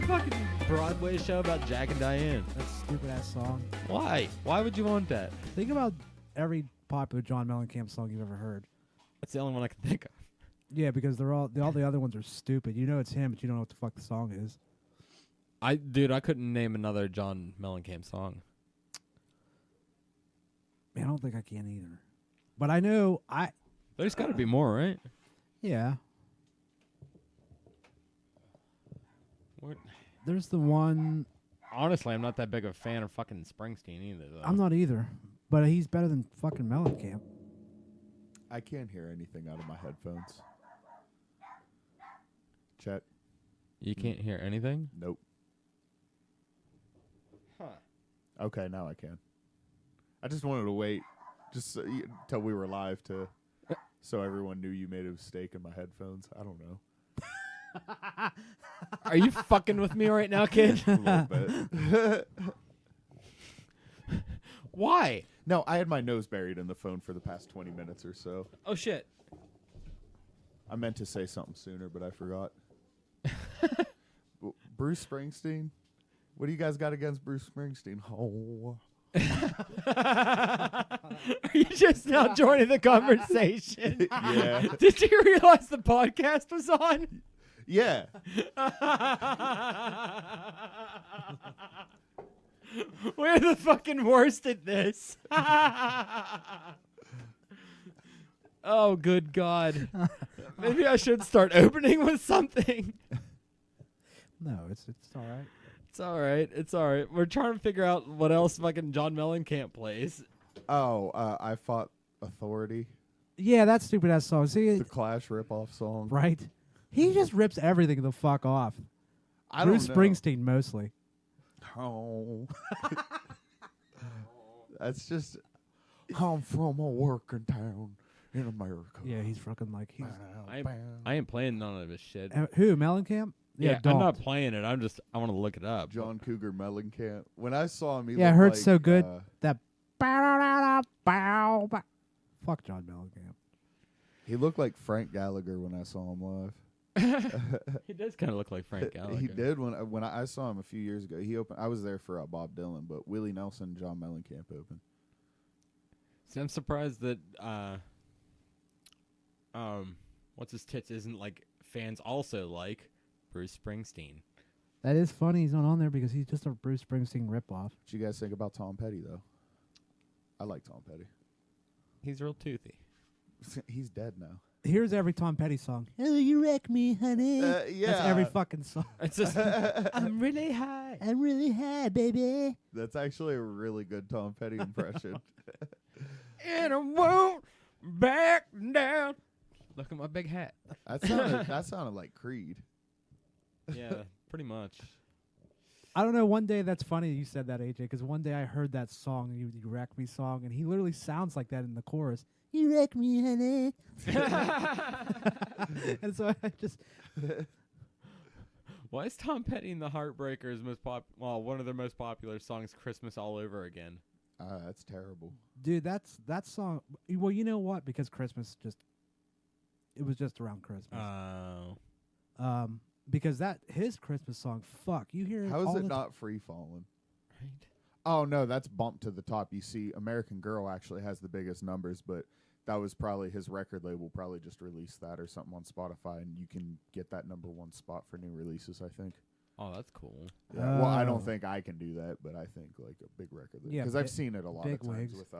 fucking Broadway show about Jack and Diane. That stupid ass song. Why? Why would you want that? Think about every popular John Mellencamp song you've ever heard. That's the only one I can think of. Yeah, because they're all the other ones are stupid. You know it's him, but you don't know what the fuck the song is. Dude, I couldn't name another John Mellencamp song. Man, I don't think I can either. But I know There's got to be more, right? Yeah. What? There's the one. Honestly, I'm not that big of a fan of fucking Springsteen either, though. I'm not either. But he's better than fucking Mellencamp. I can't hear anything out of my headphones. Check. You can't hear anything? Nope. Huh. Okay, now I can. I just wanted to wait till we were live so everyone knew you made a mistake in my headphones. I don't know. Are you fucking with me right now, kid? A little bit. Why? No, I had my nose buried in the phone for the past 20 minutes or so. Oh, shit. I meant to say something sooner, but I forgot. Bruce Springsteen? What do you guys got against Bruce Springsteen? Oh. Are you just now joining the conversation? Yeah. Did you realize the podcast was on? Yeah. We're the fucking worst at this. Oh, good God. Maybe I should start opening with something. No, it's all right. It's all right. It's all right. We're trying to figure out what else fucking John Mellencamp plays. Oh, I Fought Authority. Yeah, that stupid ass song. See, The Clash ripoff song. right? He just rips everything the fuck off. I Bruce don't know. Springsteen mostly. Oh. That's just. I'm from a working town in America. Yeah, he's fucking like he's. I ain't playing none of his shit. Who, Mellencamp? Yeah, I'm don't. not playing it. I want to look it up. John Cougar Mellencamp. When I saw him, he Yeah, it looked hurts like, so good. That bow. Fuck John Mellencamp. He looked like Frank Gallagher when I saw him live. He does kind of look like Frank Gallagher. He did when I saw him a few years ago. He opened. I was there for Bob Dylan, but Willie Nelson, and John Mellencamp opened. See, I'm surprised that what's his tits isn't like fans also like Bruce Springsteen. That is funny. He's not on there because he's just a Bruce Springsteen ripoff. What you guys think about Tom Petty though? I like Tom Petty. He's real toothy. He's dead now. Here's every Tom Petty song. Oh, you wreck me, honey. Yeah. That's every fucking song. It's just I'm really high. I'm really high, baby. That's actually a really good Tom Petty impression. And I won't back down. Look at my big hat. That sounded like Creed. Yeah, pretty much. I don't know. One day that's funny you said that, AJ, because one day I heard that song, you wreck me song, and he literally sounds like that in the chorus. You wreck me, honey. And so I just. Why is Tom Petty and the Heartbreakers one of their most popular songs, "Christmas All Over Again"? That's terrible. Dude, that song. Well, you know what? Because Christmas it was just around Christmas. Oh. Because his Christmas song, fuck, you hear it. How is all it the not Free Fallin'? Right. Oh no, that's bumped to the top. You see, American Girl actually has the biggest numbers, but that was probably his record label probably just released that or something on Spotify, and you can get that #1 spot for new releases. I think. Oh, that's cool. Yeah. Well, I Oh. don't think I can do that, but I think like a big record label. Yeah, Because I've seen it a lot of big times wigs. with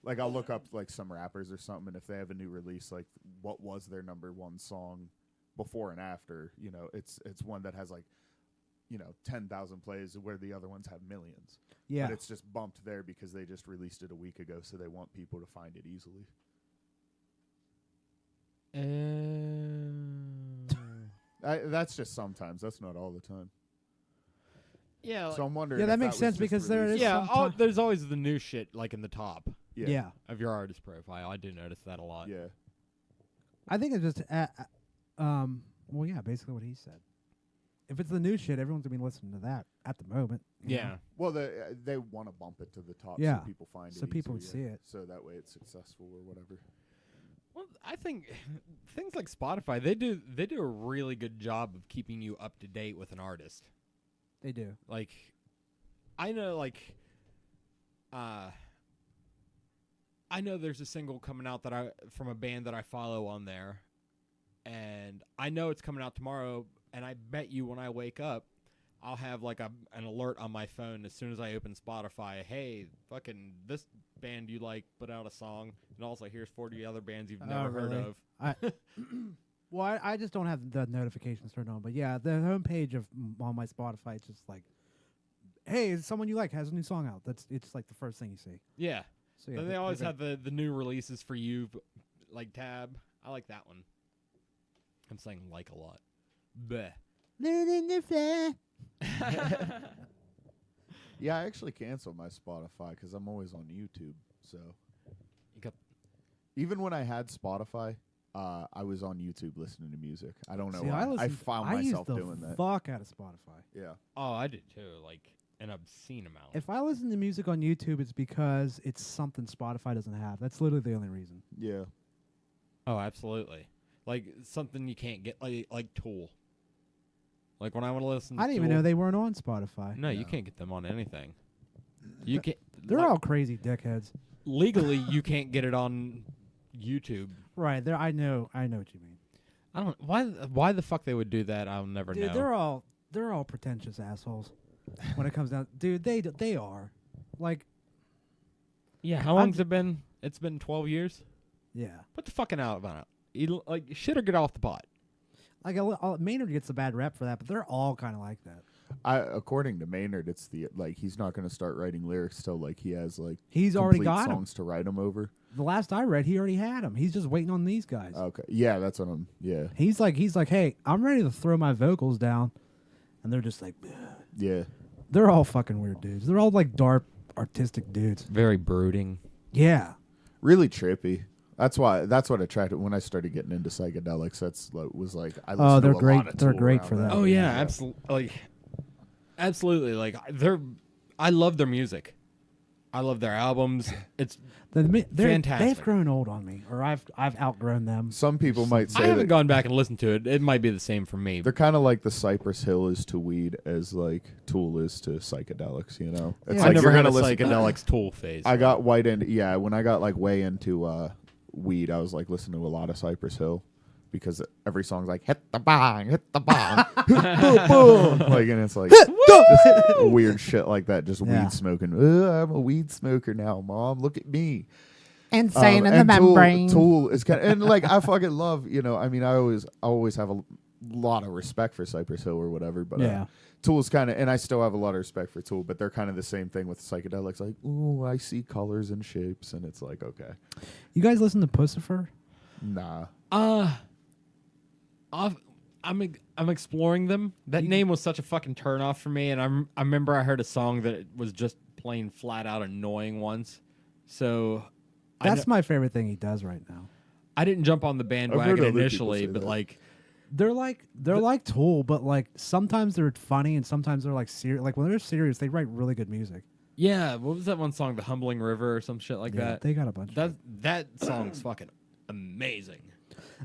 like I'll look up like some rappers or something, and if they have a new release, like what was their #1 song before and after, it's one that has like 10,000 plays where the other ones have millions. Yeah. But it's just bumped there because they just released it a week ago, so they want people to find it easily. That's just sometimes. That's not all the time. Yeah. So I'm wondering. Yeah, if that makes was sense just because there released- is Yeah. some ti- There's always the new shit like in the top Yeah. of your artist profile. I do notice that a lot. Yeah. I think it's just, well, yeah, basically what he said. If it's the new shit, everyone's gonna be listening to that at the moment. you Yeah. know? Well, they want to bump it to the top Yeah. so people find it. So people would easier, see it. So that way it's successful or whatever. Well, I think things like Spotify, they do a really good job of keeping you up to date with an artist. They do. Like, I know, like, I know there's a single coming out from a band that I follow on there, and I know it's coming out tomorrow. And I bet you when I wake up, I'll have like an alert on my phone as soon as I open Spotify. Hey, fucking this band you like put out a song, and also here's 40 other bands you've never heard really? of. Well, I just don't have the notifications turned on. But yeah, the homepage on my Spotify, it's just like, hey, someone you like has a new song out. It's like the first thing you see. Yeah. So yeah, Then they always have the new releases for you, like tab. I like that one. I'm saying like a lot. Bleh. Learning to fly. Yeah, I actually canceled my Spotify because I'm always on YouTube. So You got even when I had Spotify, I was on YouTube listening to music. I don't know See, why. I used found myself the doing that. fuck out of Spotify. Yeah. Oh, I did too. Like an obscene amount. If I listen to music on YouTube, it's because it's something Spotify doesn't have. That's literally the only reason. Yeah. Oh, absolutely. Like something you can't get, like Tool. Like when I want to listen to I didn't even Tool- know they weren't on Spotify. No, you No. can't get them on anything. You can't. They're like, all crazy dickheads. legally. You can't get it on YouTube. Right. I know what you mean. I don't. Why the fuck they would do that? I'll never Dude, know. they're all pretentious assholes. When it comes down, dude, they are. Like, Yeah. How I'm long's it been? It's been 12 years. yeah. Put the fucking out about it. Like shit or get off the pot. Like Maynard gets a bad rep for that, but they're all kind of like that. According to Maynard, it's he's not going to start writing lyrics till like he has like He's already complete got 'em. songs to write them over. The last I read, he already had them. He's just waiting on these guys. Okay. Yeah, that's what I'm. Yeah. He's like, hey, I'm ready to throw my vocals down, and they're just like, Yeah. they're all fucking weird dudes. They're all like dark, artistic dudes. Very brooding. Yeah. Really trippy. That's what attracted when I started getting into psychedelics. That's was like I listened Oh, they're to a great. lot of They're Tool great around for that. Oh yeah, absolutely. Absolutely. Like I love their music. I love their albums. It's fantastic. They've grown old on me, or I've outgrown them. Some people might I say haven't that gone back and listened to it. It might be the same for me. they're kind of like the Cypress Hill is to weed as like Tool is to psychedelics. You know, it's Yeah. I like never you're had a gonna listen. psychedelics Tool phase. I got when I got like way into weed, I was like listening to a lot of Cypress Hill because every song's like hit the bong, boom, boom. Like, and it's like just weird shit like that. Just Yeah. weed smoking. I'm a weed smoker now, Mom. Look at me. Insane in the and membrane. Tool is kind of, and like I fucking love, I mean, I always have a lot of respect for Cypress Hill or whatever, but Yeah. Tool is kind of, and I still have a lot of respect for Tool, but they're kind of the same thing with psychedelics. Like, ooh, I see colors and shapes, and it's like, okay, You guys listen to Pussifer? nah. I'm exploring them. That name was such a fucking turnoff for me, and I remember I heard a song that it was just plain flat out annoying once. So That's my favorite thing he does right now. I didn't jump on the heard bandwagon other people initially, say but that. like They're like Tool, but like sometimes they're funny and sometimes they're like serious. Like when they're serious, they write really good music. yeah, what was that one song, The Humbling River or some shit like Yeah, that? they got a bunch. That song's fucking amazing.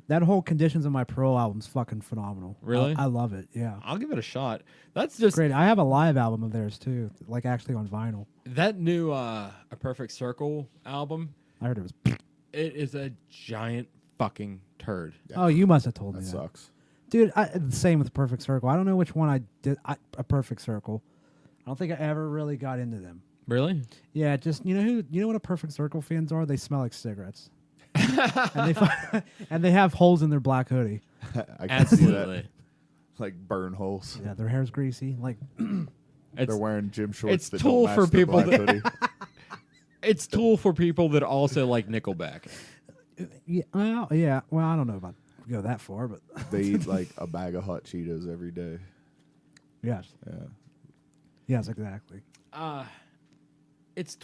That whole Conditions of My Parole album's fucking phenomenal. Really? I love it. Yeah. I'll give it a shot. That's just Great. I have a live album of theirs too, like actually on vinyl. that new A Perfect Circle album. I heard it was. It is a giant fucking turd. Oh, you must have told me That that. sucks. Dude, the same with Perfect Circle. I don't know which one I did. A Perfect Circle. I don't think I ever really got into them. Really? Yeah, just you know what a Perfect Circle fans are? They smell like cigarettes, and they have holes in their black hoodie. I can see that. Absolutely. Like burn holes. Yeah, their hair's greasy. Like, They're wearing gym shorts. it's that Tool don't for match their people black that- hoodie. It's Tool for people that also like Nickelback. yeah, well, yeah. Well, I don't know about go that far, but They eat like a bag of hot Cheetos every day. yes, Yeah. yes, exactly. It's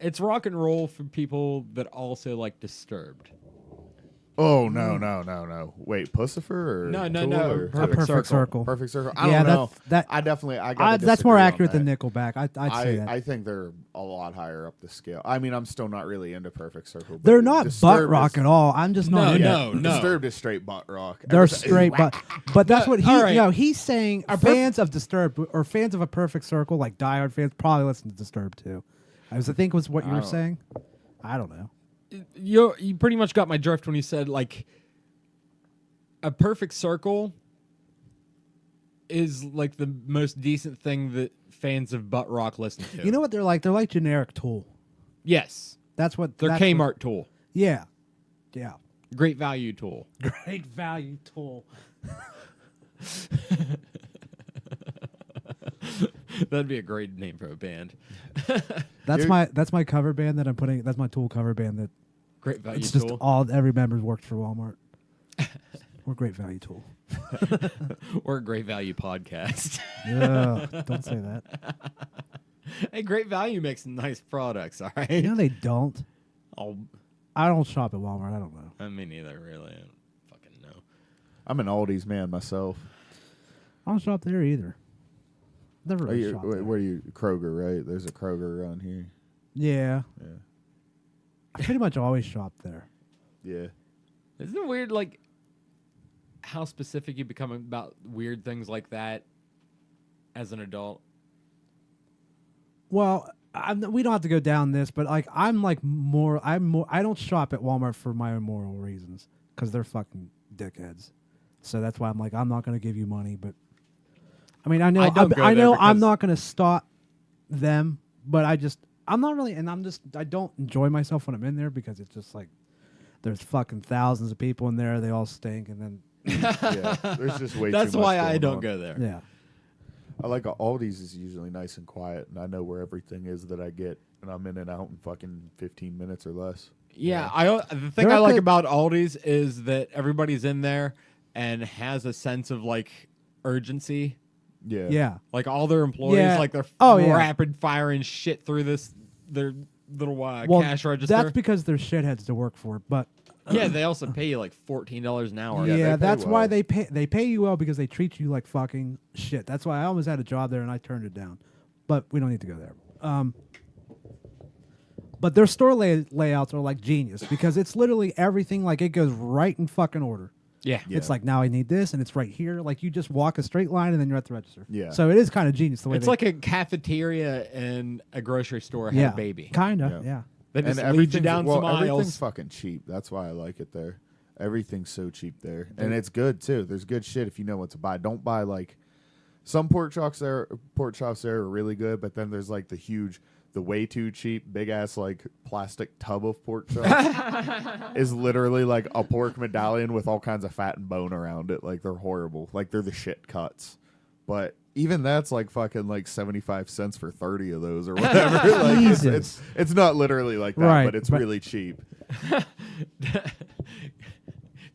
it's rock and roll for people that also like Disturbed. Oh no! Wait, Pussifer or No, Tool or Perfect Circle. Perfect Circle. I Yeah, don't know. that I gotta that's more disagree on accurate than that. Nickelback. I'd say that. I think they're a lot higher up the scale. I mean, I'm still not really into Perfect Circle. But They're not butt Disturbed rock is, at all. I'm just not. into No, it. no. Disturbed is straight butt rock. They're Everything- straight butt. But that's what he. all right. No, he's saying fans of Disturbed or fans of a Perfect Circle, like diehard fans, probably listen to Disturbed too. I think was what you were saying. I don't know. You pretty much got my drift when you said like a Perfect Circle is like the most decent thing that fans of butt rock listen to. You know what they're like? They're like generic Tool. Yes, That's what they're that's Kmart what- Tool, Yeah. great value Tool. Great value Tool. That'd be a great name for a band. That's You're- my cover band that I'm putting. That's my Tool cover band. That Great value it's just Tool. every member's worked for Walmart. We're Great Value Tool. Or a great value podcast. Yeah, don't say that. Hey, Great Value makes nice products, all right? You know they don't. Oh, I don't shop at Walmart. I don't know. I mean, neither really. I don't fucking know. I'm an Aldi's man myself. I don't shop there either. Never Are really you, shop where, there. where you Kroger, right? There's a Kroger around here. Yeah, Yeah. I pretty much always shop there. Yeah. Isn't it weird, like, how specific you become about weird things like that as an adult? Well, we don't have to go down this, but like I don't shop at Walmart for my own moral reasons because they're fucking dickheads. So that's why I'm like, I'm not going to give you money. But I mean, I know I don't go I there know I'm because- not going to stop them, but I'm not really, and I don't enjoy myself when I'm in there because it's just like there's fucking thousands of people in there. They all stink, and then Yeah. There's just way That's too much why I going don't on. go there. yeah. I like Aldi's is usually nice and quiet, and I know where everything is that I get, and I'm in and out in fucking 15 minutes or less. Yeah, the thing They're I like good- about Aldi's is that everybody's in there and has a sense of like urgency. Yeah. Yeah. Like all their employees, Yeah. like they're Yeah. rapid firing shit through their little Well, cash register. that's because they're shitheads to work for, but yeah, they also pay you like $14 an hour. Yeah, they pay that's why well. they pay you well because they treat you like fucking shit. That's why I almost had a job there and I turned it down. But we don't need to go there. But their store layouts are like genius because it's literally everything like it goes right in fucking order. Yeah. Yeah. It's like now I need this and it's right here. Like you just walk a straight line and then you're at the register. Yeah. So it is kind of genius the way It's they, like a cafeteria and a grocery store had yeah, a baby. kind of, Yeah. yeah. They And just lead you everything's, down some everything's aisles. fucking cheap. That's why I like it there. Everything's so cheap there, and it's good too. There's good shit if you know what to buy. Don't buy like some pork chops there. Pork chops there are really good, but then there's like the way too cheap, big ass like plastic tub of pork chops is literally like a pork medallion with all kinds of fat and bone around it. Like they're horrible. Like they're the shit cuts. But even that's like fucking like 75 cents for 30 of those or whatever. Like Jesus. it's not literally like that, Right, but it's but- really cheap.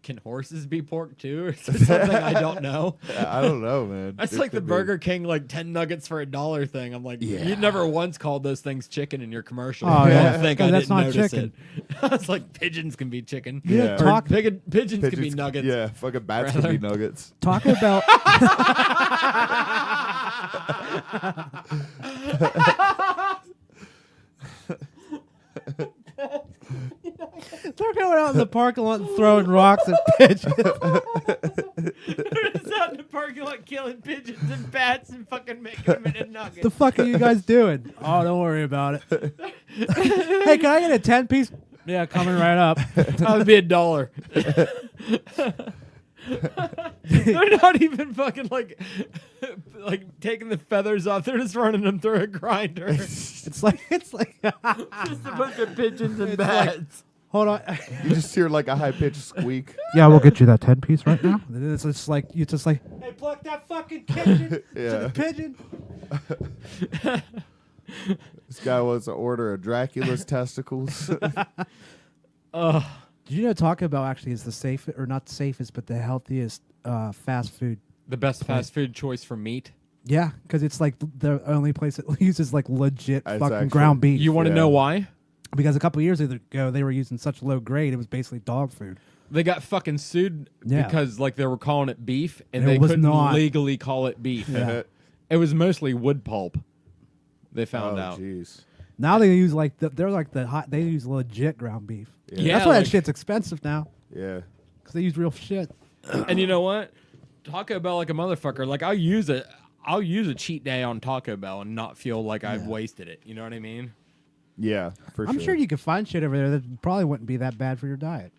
Can horses be pork too? Or is it something I don't know? I don't know, man. That's It like the could be. Burger King, like 10 nuggets for $1 thing. I'm like, Yeah. you never once called those things chicken in your commercial. Oh, You yeah. don't think Yeah, I that's didn't not notice chicken. it. It's like pigeons can be chicken. You know, Yeah. Or talk pigeons can be Pigeons- nuggets. Yeah, fucking bats can be nuggets. talking about they're going out in the parking lot and throwing rocks at pigeons. They're just out in the parking lot killing pigeons and bats and fucking making them into nuggets. The fuck are you guys doing? Oh, don't worry about it. Hey, can I get a 10-piece? Yeah, coming right up. That would be $1. They're not even fucking like taking the feathers off. They're just running them through a grinder. It's like Just a bunch of pigeons and It's like- bats. hold on. You just hear like a high pitched squeak. Yeah, we'll get you that 10-piece right now. It's just like you just like, hey, pluck that fucking pigeon to Yeah. the pigeon. This guy wants to order a Dracula's testicles. Did you know Taco Bell actually is the safest, or not the safest, but the healthiest fast food? The best fast food choice for meat. Yeah, because it's like the only place that uses like legit It's fucking actually- ground beef. You want to Yeah. know why? because a couple years ago they were using such low grade, it was basically dog food. They got fucking sued Yeah. because like they were calling it beef and It they was couldn't not. legally call it beef. Yeah. It was mostly wood pulp. They found out. Jeez. Now they use like they're like the hot. They use legit ground beef. Yeah, That's why like- that shit's expensive now Yeah. because they use real shit. And you know what? Taco Bell like a motherfucker. Like I'll use a cheat day on Taco Bell and not feel like I've wasted it. You know what I mean? Yeah, for I'm sure you could find shit over there that probably wouldn't be that bad for your diet.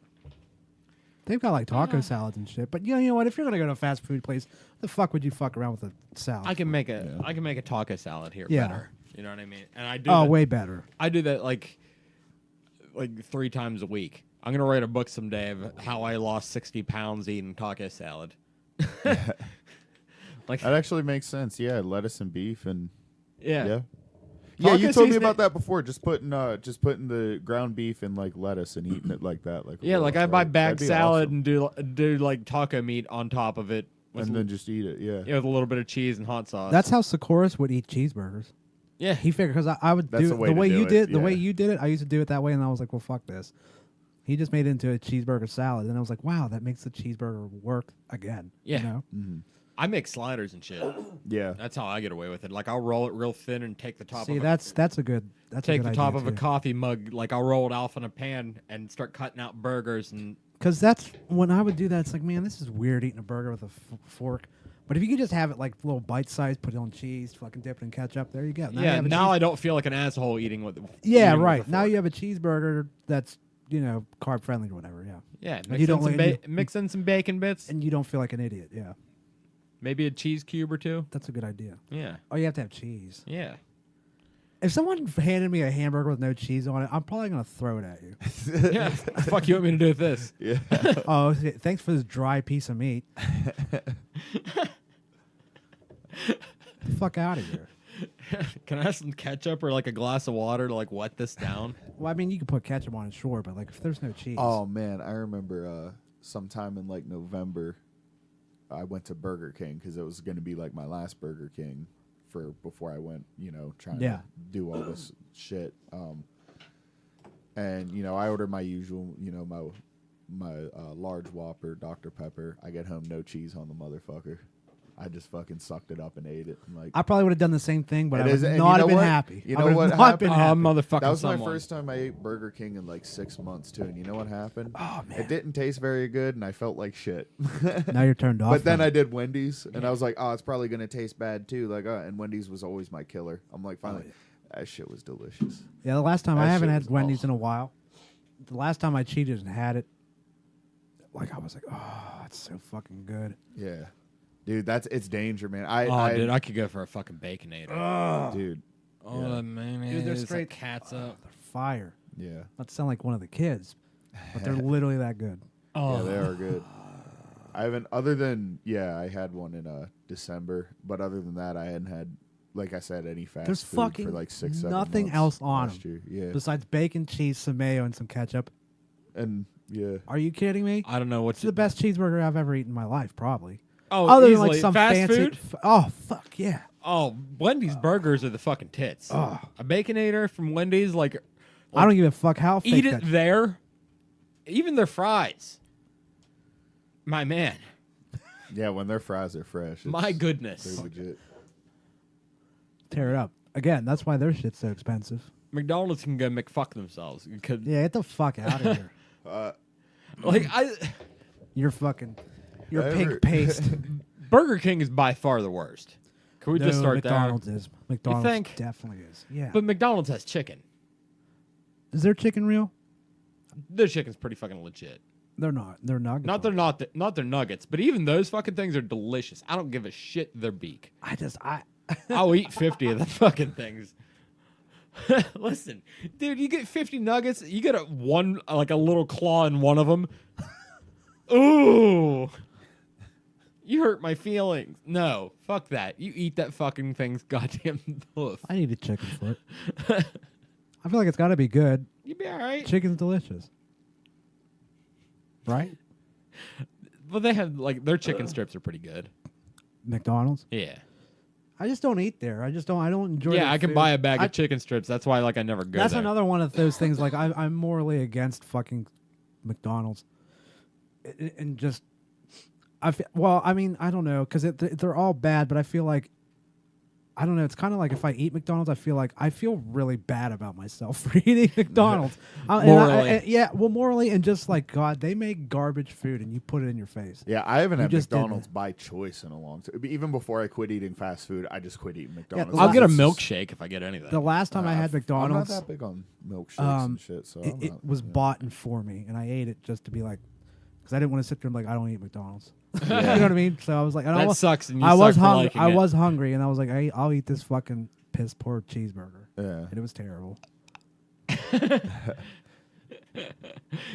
They've got like taco salads and shit. But you know what? If you're gonna go to a fast food place, the fuck would you fuck around with a salad? I can make a taco salad here Yeah. better. You know what I mean? And I do Oh, that, way better. I do that like 3 times a week. I'm gonna write a book someday of how I lost 60 pounds eating taco salad. Like That actually makes sense. Yeah, lettuce and beef and yeah. yeah. Taco Yeah, you told me seasoning- about that before. Just putting the ground beef in like lettuce and eating it like that. Like a Yeah, like I roll, buy right? bagged That'd be salad awesome. and do like taco meat on top of it with, and then just eat it. Yeah. with a little bit of cheese and hot sauce. That's how Sikoris would eat cheeseburgers. yeah. He figured because I would That's do the way the to way do you it, did the way yeah. you did it. I used to do it that way, and I was like, well, fuck this. He just made it into a cheeseburger salad, and I was like, wow, that makes the cheeseburger work again. Yeah. You know? Mhm. I make sliders and shit. Yeah. That's how I get away with it. Like I'll roll it real thin and take the top See, of that's a good that's take a the good top idea of a too. coffee mug, like I'll roll it off in a pan and start cutting out burgers and Because that's when I would do that. It's like, man, this is weird eating a burger with a fork. But if you could just have it like little bite size, put it on cheese, fucking dip it in ketchup, there you go. Now you yeah. have a Now cheese- I don't feel like an asshole eating with. yeah, eating with right. a Now fork. you have a cheeseburger that's carb friendly or whatever. Yeah, Yeah, And mix you in, don't some like- mix in some bacon bits, and you don't feel like an idiot. Yeah, maybe a cheese cube or two. that's a good idea. Yeah, Oh, you have to have cheese. yeah. If someone handed me a hamburger with no cheese on it, I'm probably gonna throw it at you. Yeah, fuck you want me to do with this? Yeah. Oh, thanks for this dry piece of meat. The fuck out of here. Can I have some ketchup or like a glass of water to like wet this down? Well, I mean, you can put ketchup on it, sure, but like if there's no cheese, Oh man, I remember sometime in like November, I went to Burger King because it was going to be like my last Burger King for before I went, trying Yeah. to do all this shit. And I ordered my usual, my large Whopper, Dr. Pepper. I get home, no cheese on the motherfucker. I just fucking sucked it up and ate it. I'm like, I probably would have done the same thing, but It I is- would and not you have know been what? happy. You I know would what have not happened? been happy. Motherfucking that was someone. my first time I ate Burger King in like 6 months too, and you know what happened? Oh man, It didn't taste very good, and I felt like shit. now you're turned off. But then from I it. did Wendy's, and I was like, oh, it's probably gonna taste bad too. Like, and Wendy's was always my killer. I'm like, finally, that shit was delicious. Yeah, the last time I That haven't shit had was Wendy's awesome. in a while. The last time I cheated and had it, like I was like, oh, it's so fucking good. Yeah, dude, it's danger, man. Dude, I could go for a fucking baconator. dude, Oh, yeah. the mayonnaise, Dude, they're that straight cat's oh, up. They're fire. yeah, Not to sound like one of the kids, but they're literally that good. Oh, yeah, they are good. I haven't, other than I had one in December, but other than that, I hadn't had, like I said, any fast There's food fucking for like 6-7 nothing months else on last year. Yeah, Besides bacon, cheese, some mayo, and some ketchup. and yeah, Are you kidding me? I don't know It's what's the best cheeseburger I've ever eaten in my life, probably. Oh, Other easily. than like some fast fancy. food. Oh fuck yeah! Oh, Wendy's burgers are the fucking tits. Oh. A baconator from Wendy's, like I don't give a fuck how fake eat that. it there. Even their fries. My man, yeah. When their fries are fresh, my it's- goodness. they're legit. Tear it up again. That's why their shit's so expensive. McDonald's can go McFuck themselves. You could, Yeah, get the fuck out of here. like You're fucking. You're I pink ever- paste. Burger King is by far the worst. Can we No, just start McDonald's is. McDonald's think? definitely is. Yeah. there? But McDonald's has chicken. Is their chicken real? Their chicken's pretty fucking legit. They're not. They're nuggets. Not are. their nuggets, but even those fucking things are delicious. I don't give a shit their beak. I I'll eat 50 of the fucking things. Listen, dude, you get 50 nuggets, you get a little claw in one of them. Ooh. You hurt my feelings. No, fuck that. You eat that fucking thing's goddamn hoof. I need a chicken foot. I feel like it's got to be good. You'd be all right. Chicken's delicious. Right? Well, they have, their chicken strips are pretty good. McDonald's. Yeah. I just don't eat there. I don't enjoy. Yeah, their I can food. buy a bag of chicken strips. That's why like I never go That's there. another one of those things. Like I'm morally against fucking McDonald's, and just well, I mean, I don't know, because they're all bad, but I feel like, I don't know. It's kind of like if I eat McDonald's, I feel really bad about myself for eating McDonald's. Morally. Yeah, well, morally, and just like, God, they make garbage food and you put it in your face. Yeah, I haven't You had just did McDonald's that. by choice in a long time. Even before I quit eating fast food, I just quit eating McDonald's. I'll get a It's just- milkshake if I get anything. The last time I had McDonald's, I'm not that big on milkshakes and shit, so it was bought in for me, and I ate it just to be like, because I didn't want to sit there and be like, I don't eat McDonald's. You know what I mean? So I was like, and that I was, sucks. And you I suck was for hungry. liking I it. was hungry, and I was like, I'll eat this fucking piss poor cheeseburger, Yeah. and it was terrible.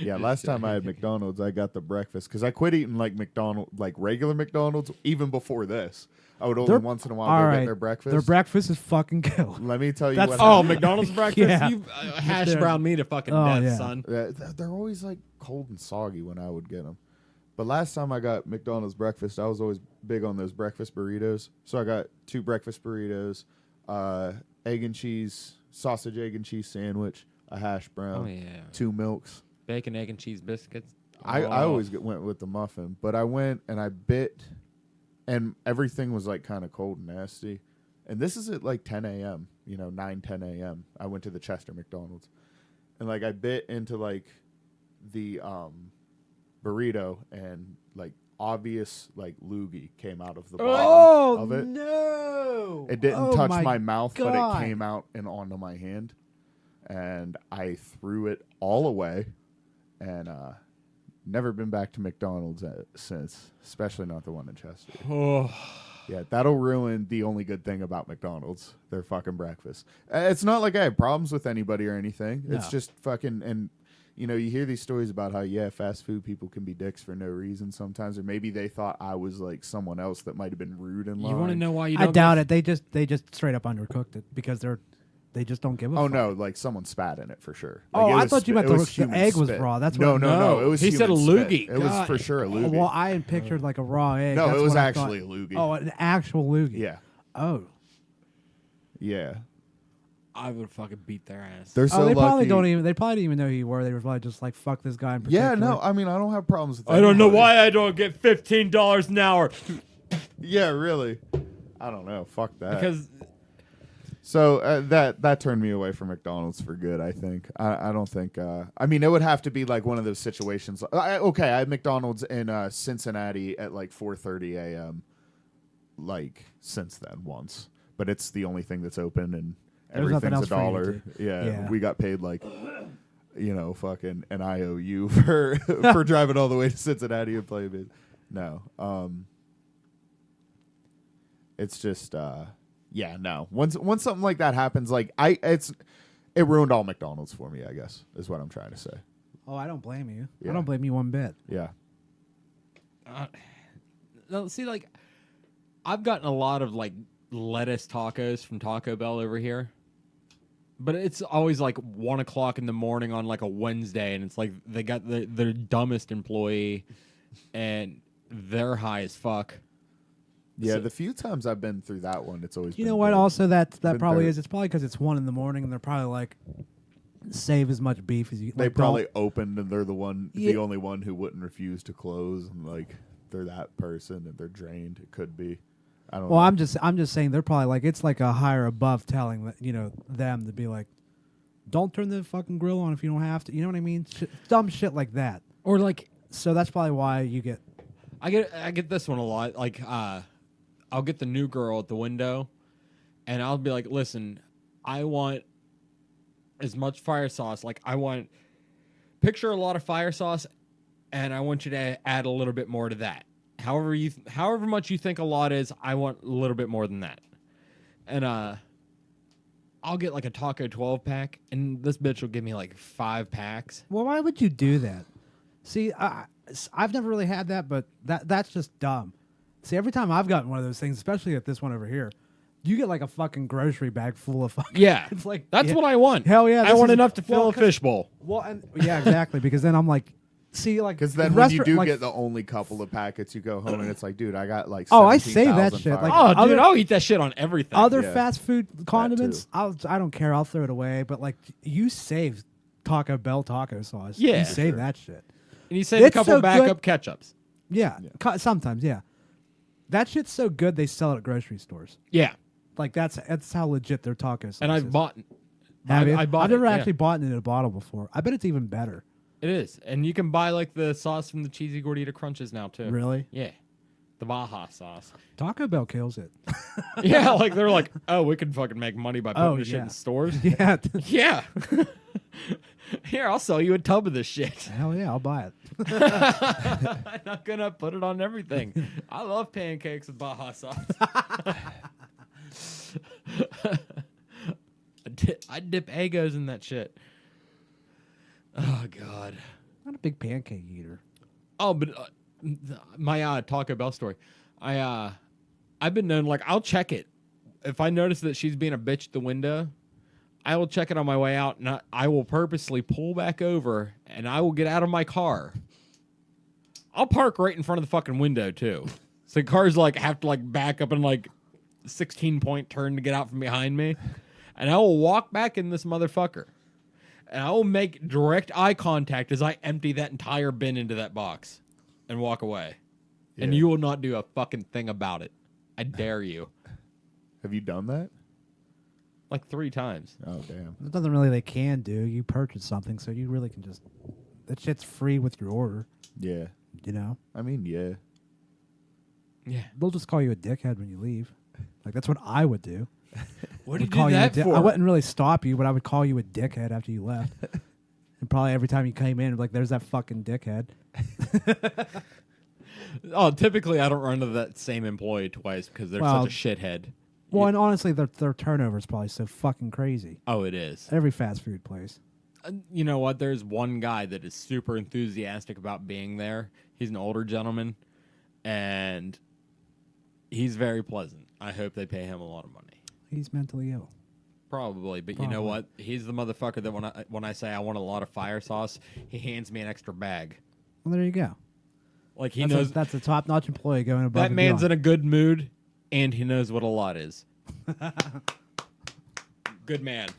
Yeah, last time I had McDonald's, I got the breakfast because I quit eating like regular McDonald's even before this. I would only They're- once in a while all go right, get their breakfast. Their breakfast is fucking killer. Let me tell you That's- what. Oh, happened. McDonald's breakfast? Yeah. You hash They're- brown me to fucking Oh, death, yeah. son. They're always like cold and soggy when I would get them. But last time I got McDonald's breakfast, I was always big on those breakfast burritos. So I got 2 breakfast burritos, egg and cheese, sausage, egg and cheese sandwich, a hash brown, Oh yeah, 2 milks. bacon, egg, and cheese biscuits. I Oh. always went with the muffin, but I went and I bit, and everything was like kind of cold and nasty. And this is at like 10 a.m., 9, 10 a.m. I went to the Chester McDonald's, and like I bit into like the burrito, and like obvious like loogie came out of the bottom of it. no! It didn't Oh touch my mouth, but God. it came out and onto my hand, and I threw it all away, and never been back to McDonald's since, especially not the one in Chester. Oh, Yeah, that'll ruin the only good thing about McDonald's, their fucking breakfast. It's not like I have problems with anybody or anything. It's No. just fucking, and you hear these stories about how, fast food people can be dicks for no reason sometimes, or maybe they thought I was like someone else that might have been rude in line. you want to know why you I don't? doubt it. They just straight up undercooked it because they just don't give a Oh fuck. no, like someone spat in it for sure. Oh, Like, it I was thought you spit- meant it the- was the human egg was spit. raw. That's no, what- no, no. No. It was He said a human spit. loogie. It was God. for sure a Oh, loogie. well, I had pictured like a raw egg. No, That's it was what I thought. actually a loogie. Oh, an actual loogie. Yeah, Oh. yeah. I would fucking beat their ass. They're so they probably lucky. don't even. They probably didn't even know who you were. They were probably just like, "Fuck this guy." In Yeah, particular. no. I mean, I don't have problems with. I don't know anybody. why I don't get $15 an hour Yeah, really. I don't know. Fuck that. because So that turned me away from McDonald's for good. I think. I don't think. I mean, it would have to be like one of those situations. Okay, I had McDonald's in Cincinnati at like 4:30 a.m. Like since then once, but it's the only thing that's open and There's nothing everything's a else for you to dollar. do. Yeah, Yeah. we got paid like. Fucking an IOU for for driving all the way to Cincinnati and playing it. No, it's just no. Once something like that happens, like it ruined all McDonald's for me. I guess is what I'm trying to say. Oh, I don't blame you. Yeah. I don't blame you one bit. Yeah, no, see, like I've gotten a lot of like lettuce tacos from Taco Bell over here, but it's always like 1 o'clock in the morning on like a Wednesday, and it's like they got their dumbest employee, and they're high as fuck. yeah. So- The few times I've been through that one, it's always. You been know what? good. Also, that Been probably very- is. It's probably because it's 1 a.m. and they're probably like, save as much beef as you. They like, probably don't- opened, and they're the Yeah. only one who wouldn't refuse to close, and like they're that person, and they're drained. It could be. I don't. Well, know. I'm just saying they're probably like, it's like a higher above telling that them to be like, don't turn the fucking grill on if you don't have to. You know what I mean? Dumb shit like that. Or like So that's probably why you get. I get this one a lot. Like I'll get the new girl at the window, and I'll be like, listen, I want as much fire sauce. Like picture a lot of fire sauce, and I want you to add a little bit more to that. However much you think a lot is, I want a little bit more than that. And I'll get like a taco 12-pack, and this bitch will give me like 5 packs. Well, why would you do that? See, I've never really had that, but that's just dumb. See, every time I've gotten one of those things, especially at this one over here, you get like a fucking grocery bag full of fucking. Yeah, It's like that's yeah. what I want. Hell yeah! I this want is- enough to fill well, a fishbowl. Well, and yeah, exactly. Because then I'm like, See, like Because then when you do like, get the only couple of packets, you go home and it's like, dude, I got like. Oh, I save that shit, like, 17,500. Oh, dude, Other- I'll eat that shit on everything. other Yeah. fast food condiments, too. I don't care. I'll throw it away. But like you save Taco Bell taco sauce. Yeah. you For save sure. that shit. and you save a It's couple so backup ketchups. Yeah, Yeah. Sometimes, yeah. That shit's so good they sell it at grocery stores. Yeah, Like that's how legit their taco sauce and is. I've bought. Have you? I bought I've never it, yeah. actually bought it in a bottle before. I bet it's even better. It is, and you can buy like the sauce from the cheesy gordita crunches now too. Really? Yeah, the Baja sauce. Taco Bell kills it. Yeah, like they're like, oh, we can fucking make money by putting Oh, this shit yeah. in stores. Yeah. Yeah. Here, I'll sell you a tub of this shit. Hell yeah, I'll buy it. I'm not gonna put it on everything. I love pancakes with Baja sauce. I dip Egos in that shit. Oh God. Not a big pancake eater. Oh, but my Taco Bell story. I've been known, like, I'll check it if I notice that she's being a bitch at the window. I will check it on my way out, and I will purposely pull back over, and I will get out of my car. I'll park right in front of the fucking window too, so cars like have to like back up and like 16-point turn to get out from behind me, and I will walk back in this motherfucker, and I will make direct eye contact as I empty that entire bin into that box, and walk away, and Yeah. you will not do a fucking thing about it. I dare you. Have you done that? Like 3 times. Oh damn. There's nothing really they can do. You purchase something, so you really can just. That shit's free with your order. Yeah. You know, I mean, yeah. Yeah. they'll just call you a dickhead when you leave. Like that's what I would do. What Would did you call do that a for? I wouldn't really stop you, but I would call you a dickhead after you left. And probably every time you came in, like, there's that fucking dickhead. Oh, typically I don't run into that same employee twice because they're Well, such a shithead. Well, and honestly, their turnover is probably so fucking crazy. Oh, it is. Every fast food place. You know what? There's one guy that is super enthusiastic about being there. He's an older gentleman, and he's very pleasant. I hope they pay him a lot of money. He's mentally ill. Probably, but you know Probably. what? He's the motherfucker that when I say I want a lot of fire sauce, he hands me an extra bag. Well, there you go. Like he That's knows that's a top-notch employee going above that and man's in beyond. a good mood, and he knows what a lot is. Good man.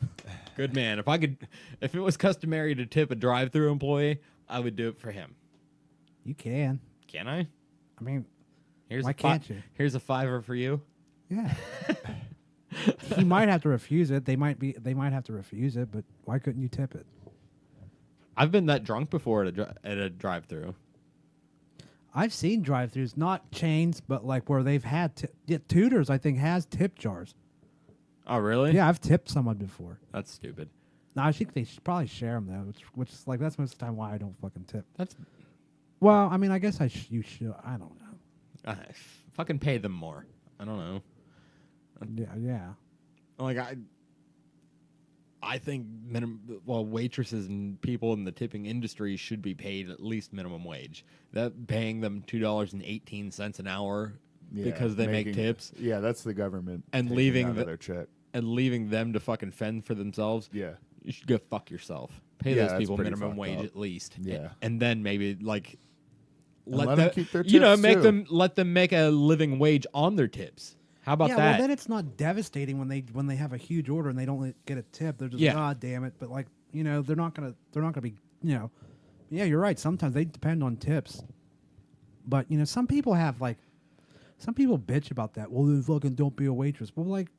Good man. If it was customary to tip a drive-through employee, I would do it for him. You can. Can I? I mean, Here's why a fi- can't you? Here's a $5 for you. Yeah. He might have to refuse it. They might have to refuse it, but why couldn't you tip it? I've been that drunk before at a drive-through. I've seen drive-throughs, not chains, but like where they've had Tudor's. I think has tip jars. Oh, really? Yeah, I've tipped someone before. That's stupid. No, I think they probably share them though, which is like that's most of the time why I don't fucking tip. That's Well, I mean, I guess you should. I don't know. fucking pay them more. I don't know. Yeah. Like I think waitresses and people in the tipping industry should be paid at least minimum wage. That paying them $2.18 an hour Yeah, because they make making- tips Yeah, that's the government And taking leaving out of the- their check. and leaving them to fucking fend for themselves. Yeah, You should go fuck yourself. Pay Yeah, those that's people pretty minimum fucked wage up. at least. Yeah. And then maybe like And let 'em keep their you know, tips, make too. them let them make a living wage on their tips. How about yeah, that? well, then it's not devastating when they have a huge order and they don't get a tip. They're just Yeah. God damn it. But like they're not gonna be Yeah, you're right. Sometimes they depend on tips, but some people bitch about that. Well, then fucking don't be a waitress. Well, like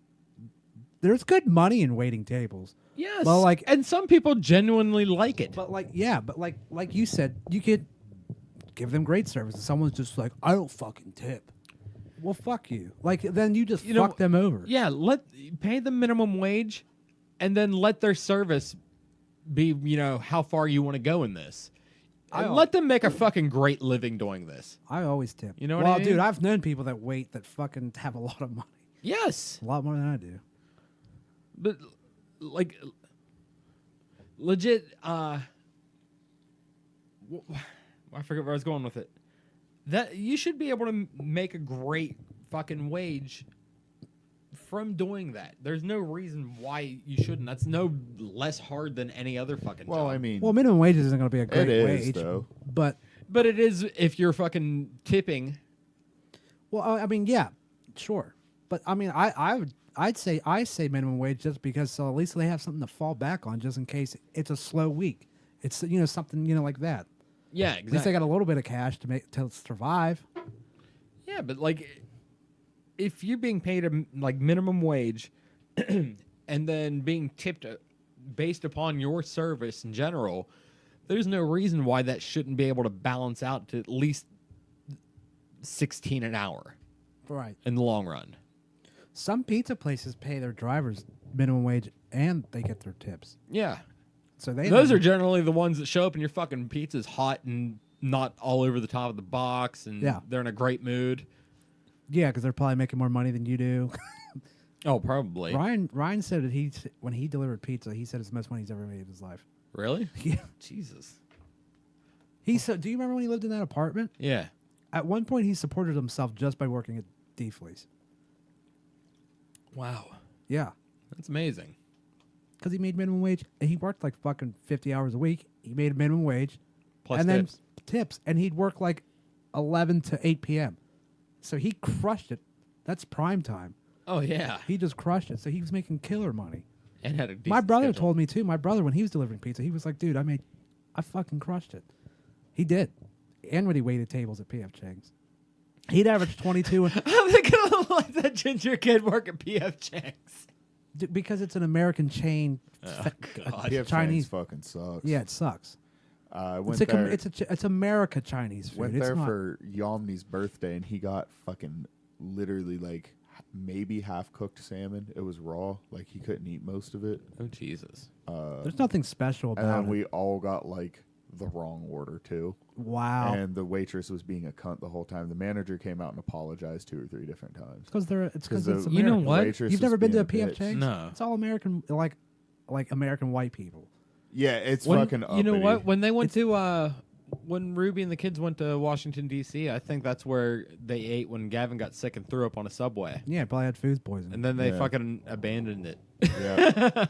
there's good money in waiting tables. yes. well, like- and some people genuinely like it. But like like you said, you could give them great service. And someone's just like, I don't fucking tip. Well, fuck you. Like then you just You know, fuck them over. Yeah, pay them minimum wage, and then let their service be, how far you want to go in this. I And let them make a fucking great living doing this. I always tip. You know what well, I mean? dude, I've known people that wait that fucking have a lot of money. Yes, A lot more than I do. but like legit. I forget where I was going with it. That you should be able to make a great fucking wage from doing that. There's no reason why you shouldn't. That's no less hard than any other fucking Well, job. I mean, Well, minimum wage isn't going to be a great is, wage, though. but But it is if you're fucking tipping. well, I mean, yeah, sure, but I mean, I'd say minimum wage just because so at least they have something to fall back on just in case it's a slow week. It's something like that. Yeah, At least they exactly. got a little bit of cash to survive. Yeah, but like, if you're being paid like minimum wage, and then being tipped based upon your service in general, there's no reason why that shouldn't be able to balance out to at least 16 an hour Right. in the long run. Some pizza places pay their drivers minimum wage and they get their tips. Yeah, So they those are generally the ones that show up and your fucking pizza's hot and not all over the top of the box, and Yeah. they're in a great mood. yeah, because they're probably making more money than you do. Oh, probably. Ryan said that when he delivered pizza, he said it's the most money he's ever made in his life. Really? Yeah. Jesus. He said, do you remember when he lived in that apartment? Yeah. At one point, he supported himself just by working at D-Fleece. Wow. Yeah. That's amazing. Because he made minimum wage. And he worked like fucking 50 hours a week. He made a minimum wage. Plus and tips. then tips. And he'd work like 11 to 8 p.m. So he crushed it. That's prime time. Oh, yeah. He just crushed it. So he was making killer money. And had a decent My brother schedule. told me too. My brother, when he was delivering pizza, he was like, dude, I fucking crushed it. He did. And when he waited tables at P.F. Chang's. He'd average 22 and, How are they gonna let that ginger kid work at P.F. Chang's? because it's an American chain. God. PF Chinese. Chang's fucking sucks. Yeah, it sucks. I went It's there. it's America Chinese food. Went It's there not, for Yomni's birthday, and he got fucking literally like maybe half cooked salmon. It was raw, like he couldn't eat most of it. Oh, Jesus. There's nothing special And about then it. we all got like the wrong order too. Wow. And the waitress was being a cunt the whole time. The manager came out and apologized 2 or 3 different times. It's because the- it's You know American. what? waitress You've was never been to being a P.F. bitch. Chang's? No. It's all American, like American white people. Yeah, it's When- fucking uppity. You know what? When they went to when Ruby and the kids went to Washington D.C., I think that's where they ate when Gavin got sick and threw up on a subway, Yeah, probably had food poisoning. and then they Yeah. fucking abandoned it. Yeah,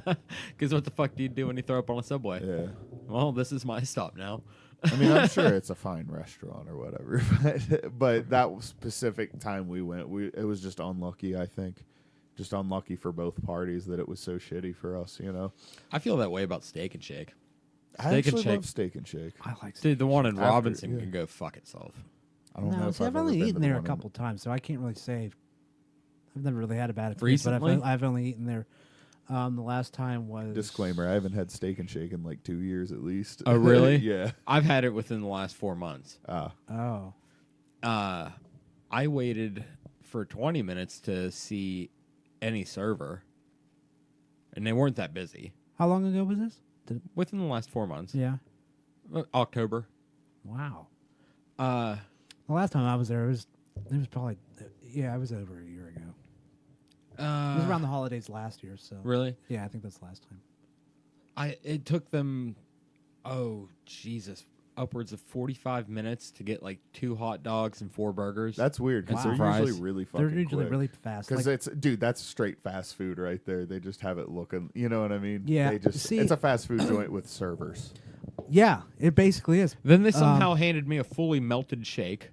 Because what the fuck do you do when you throw up on a subway? yeah. Well, this is my stop now. I mean, I'm sure it's a fine restaurant or whatever, but that specific time we went, it was just unlucky. I think, just unlucky for both parties that it was so shitty for us. You know, I feel that way about Steak and Shake. I Steak and actually Shake. love Steak and Shake. I like. Dude, the one in After- Robinson yeah. can go fuck itself. I don't know No, if see, I've ever only been to eaten the there a one in- couple times, so I can't really say. I've never really had a bad experience. Recently? But I've only eaten there. The last time was Disclaimer: I haven't had Steak and Shake in like 2 years at least. Oh, really? Yeah. I've had it within the last 4 months. Oh, I waited for 20 minutes to see any server, and they weren't that busy. how long ago was this? Within the last 4 months. Yeah. October. Wow. Uh, The last time I was there, it was probably it was over a year ago. It was around the holidays last year, so really? yeah, I think that's the last time. It took them, oh, Jesus, upwards of 45 minutes to get like 2 hot dogs and 4 burgers. That's weird because Wow. they're usually Fries. really fucking They're usually quick. really fast. Because Like, it's that's straight fast food right there. They just have it looking. You know what I mean? Yeah, They just see- it's a fast food joint with servers. yeah, it basically is. Then they somehow handed me a fully melted shake.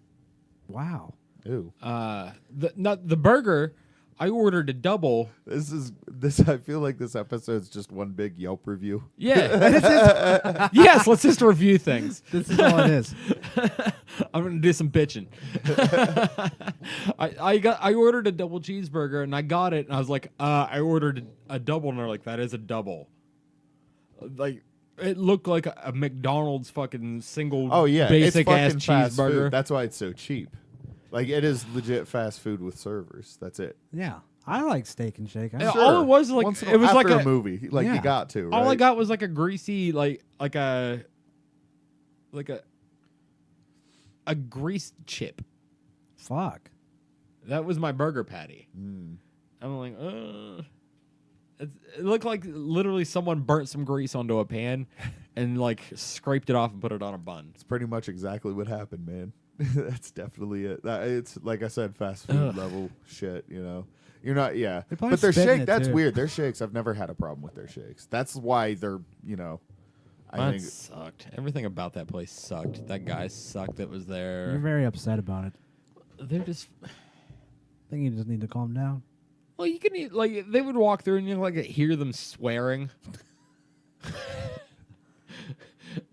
Wow. Ooh, The burger, I ordered a double. this. I feel like this episode's just one big Yelp review. Yeah. Yes, let's just review things. This is all it is. I'm gonna do some bitching. I ordered a double cheeseburger and I got it and I was like, I ordered a double and they're like, that is a double. Like it looked like a McDonald's fucking single Oh yeah, basic it's ass fucking fast cheeseburger. food. That's why it's so cheap. Like it is legit fast food with servers. That's it. Yeah, I like Steak and Shake. Yeah, all it was like Once in it was like after a a movie. Like Yeah. you got to. Right? all I got was like a greasy like a greased chip. Fuck. That was my burger patty. Mm. I'm like, It looked like literally someone burnt some grease onto a pan and like scraped it off and put it on a bun. It's pretty much exactly what happened, man. That's definitely it. It's like I said, fast food level shit. You know, you're not. Yeah, They're probably but their spitting shake. it, That's too. weird. Their shakes. I've never had a problem with their shakes. That's why they're. You know, I Mine think sucked. Everything about that place sucked. That guy sucked that was You're there. very upset about it. They're just. I think you just need to calm down. Well, you can eat, like they would walk through and you like hear them swearing.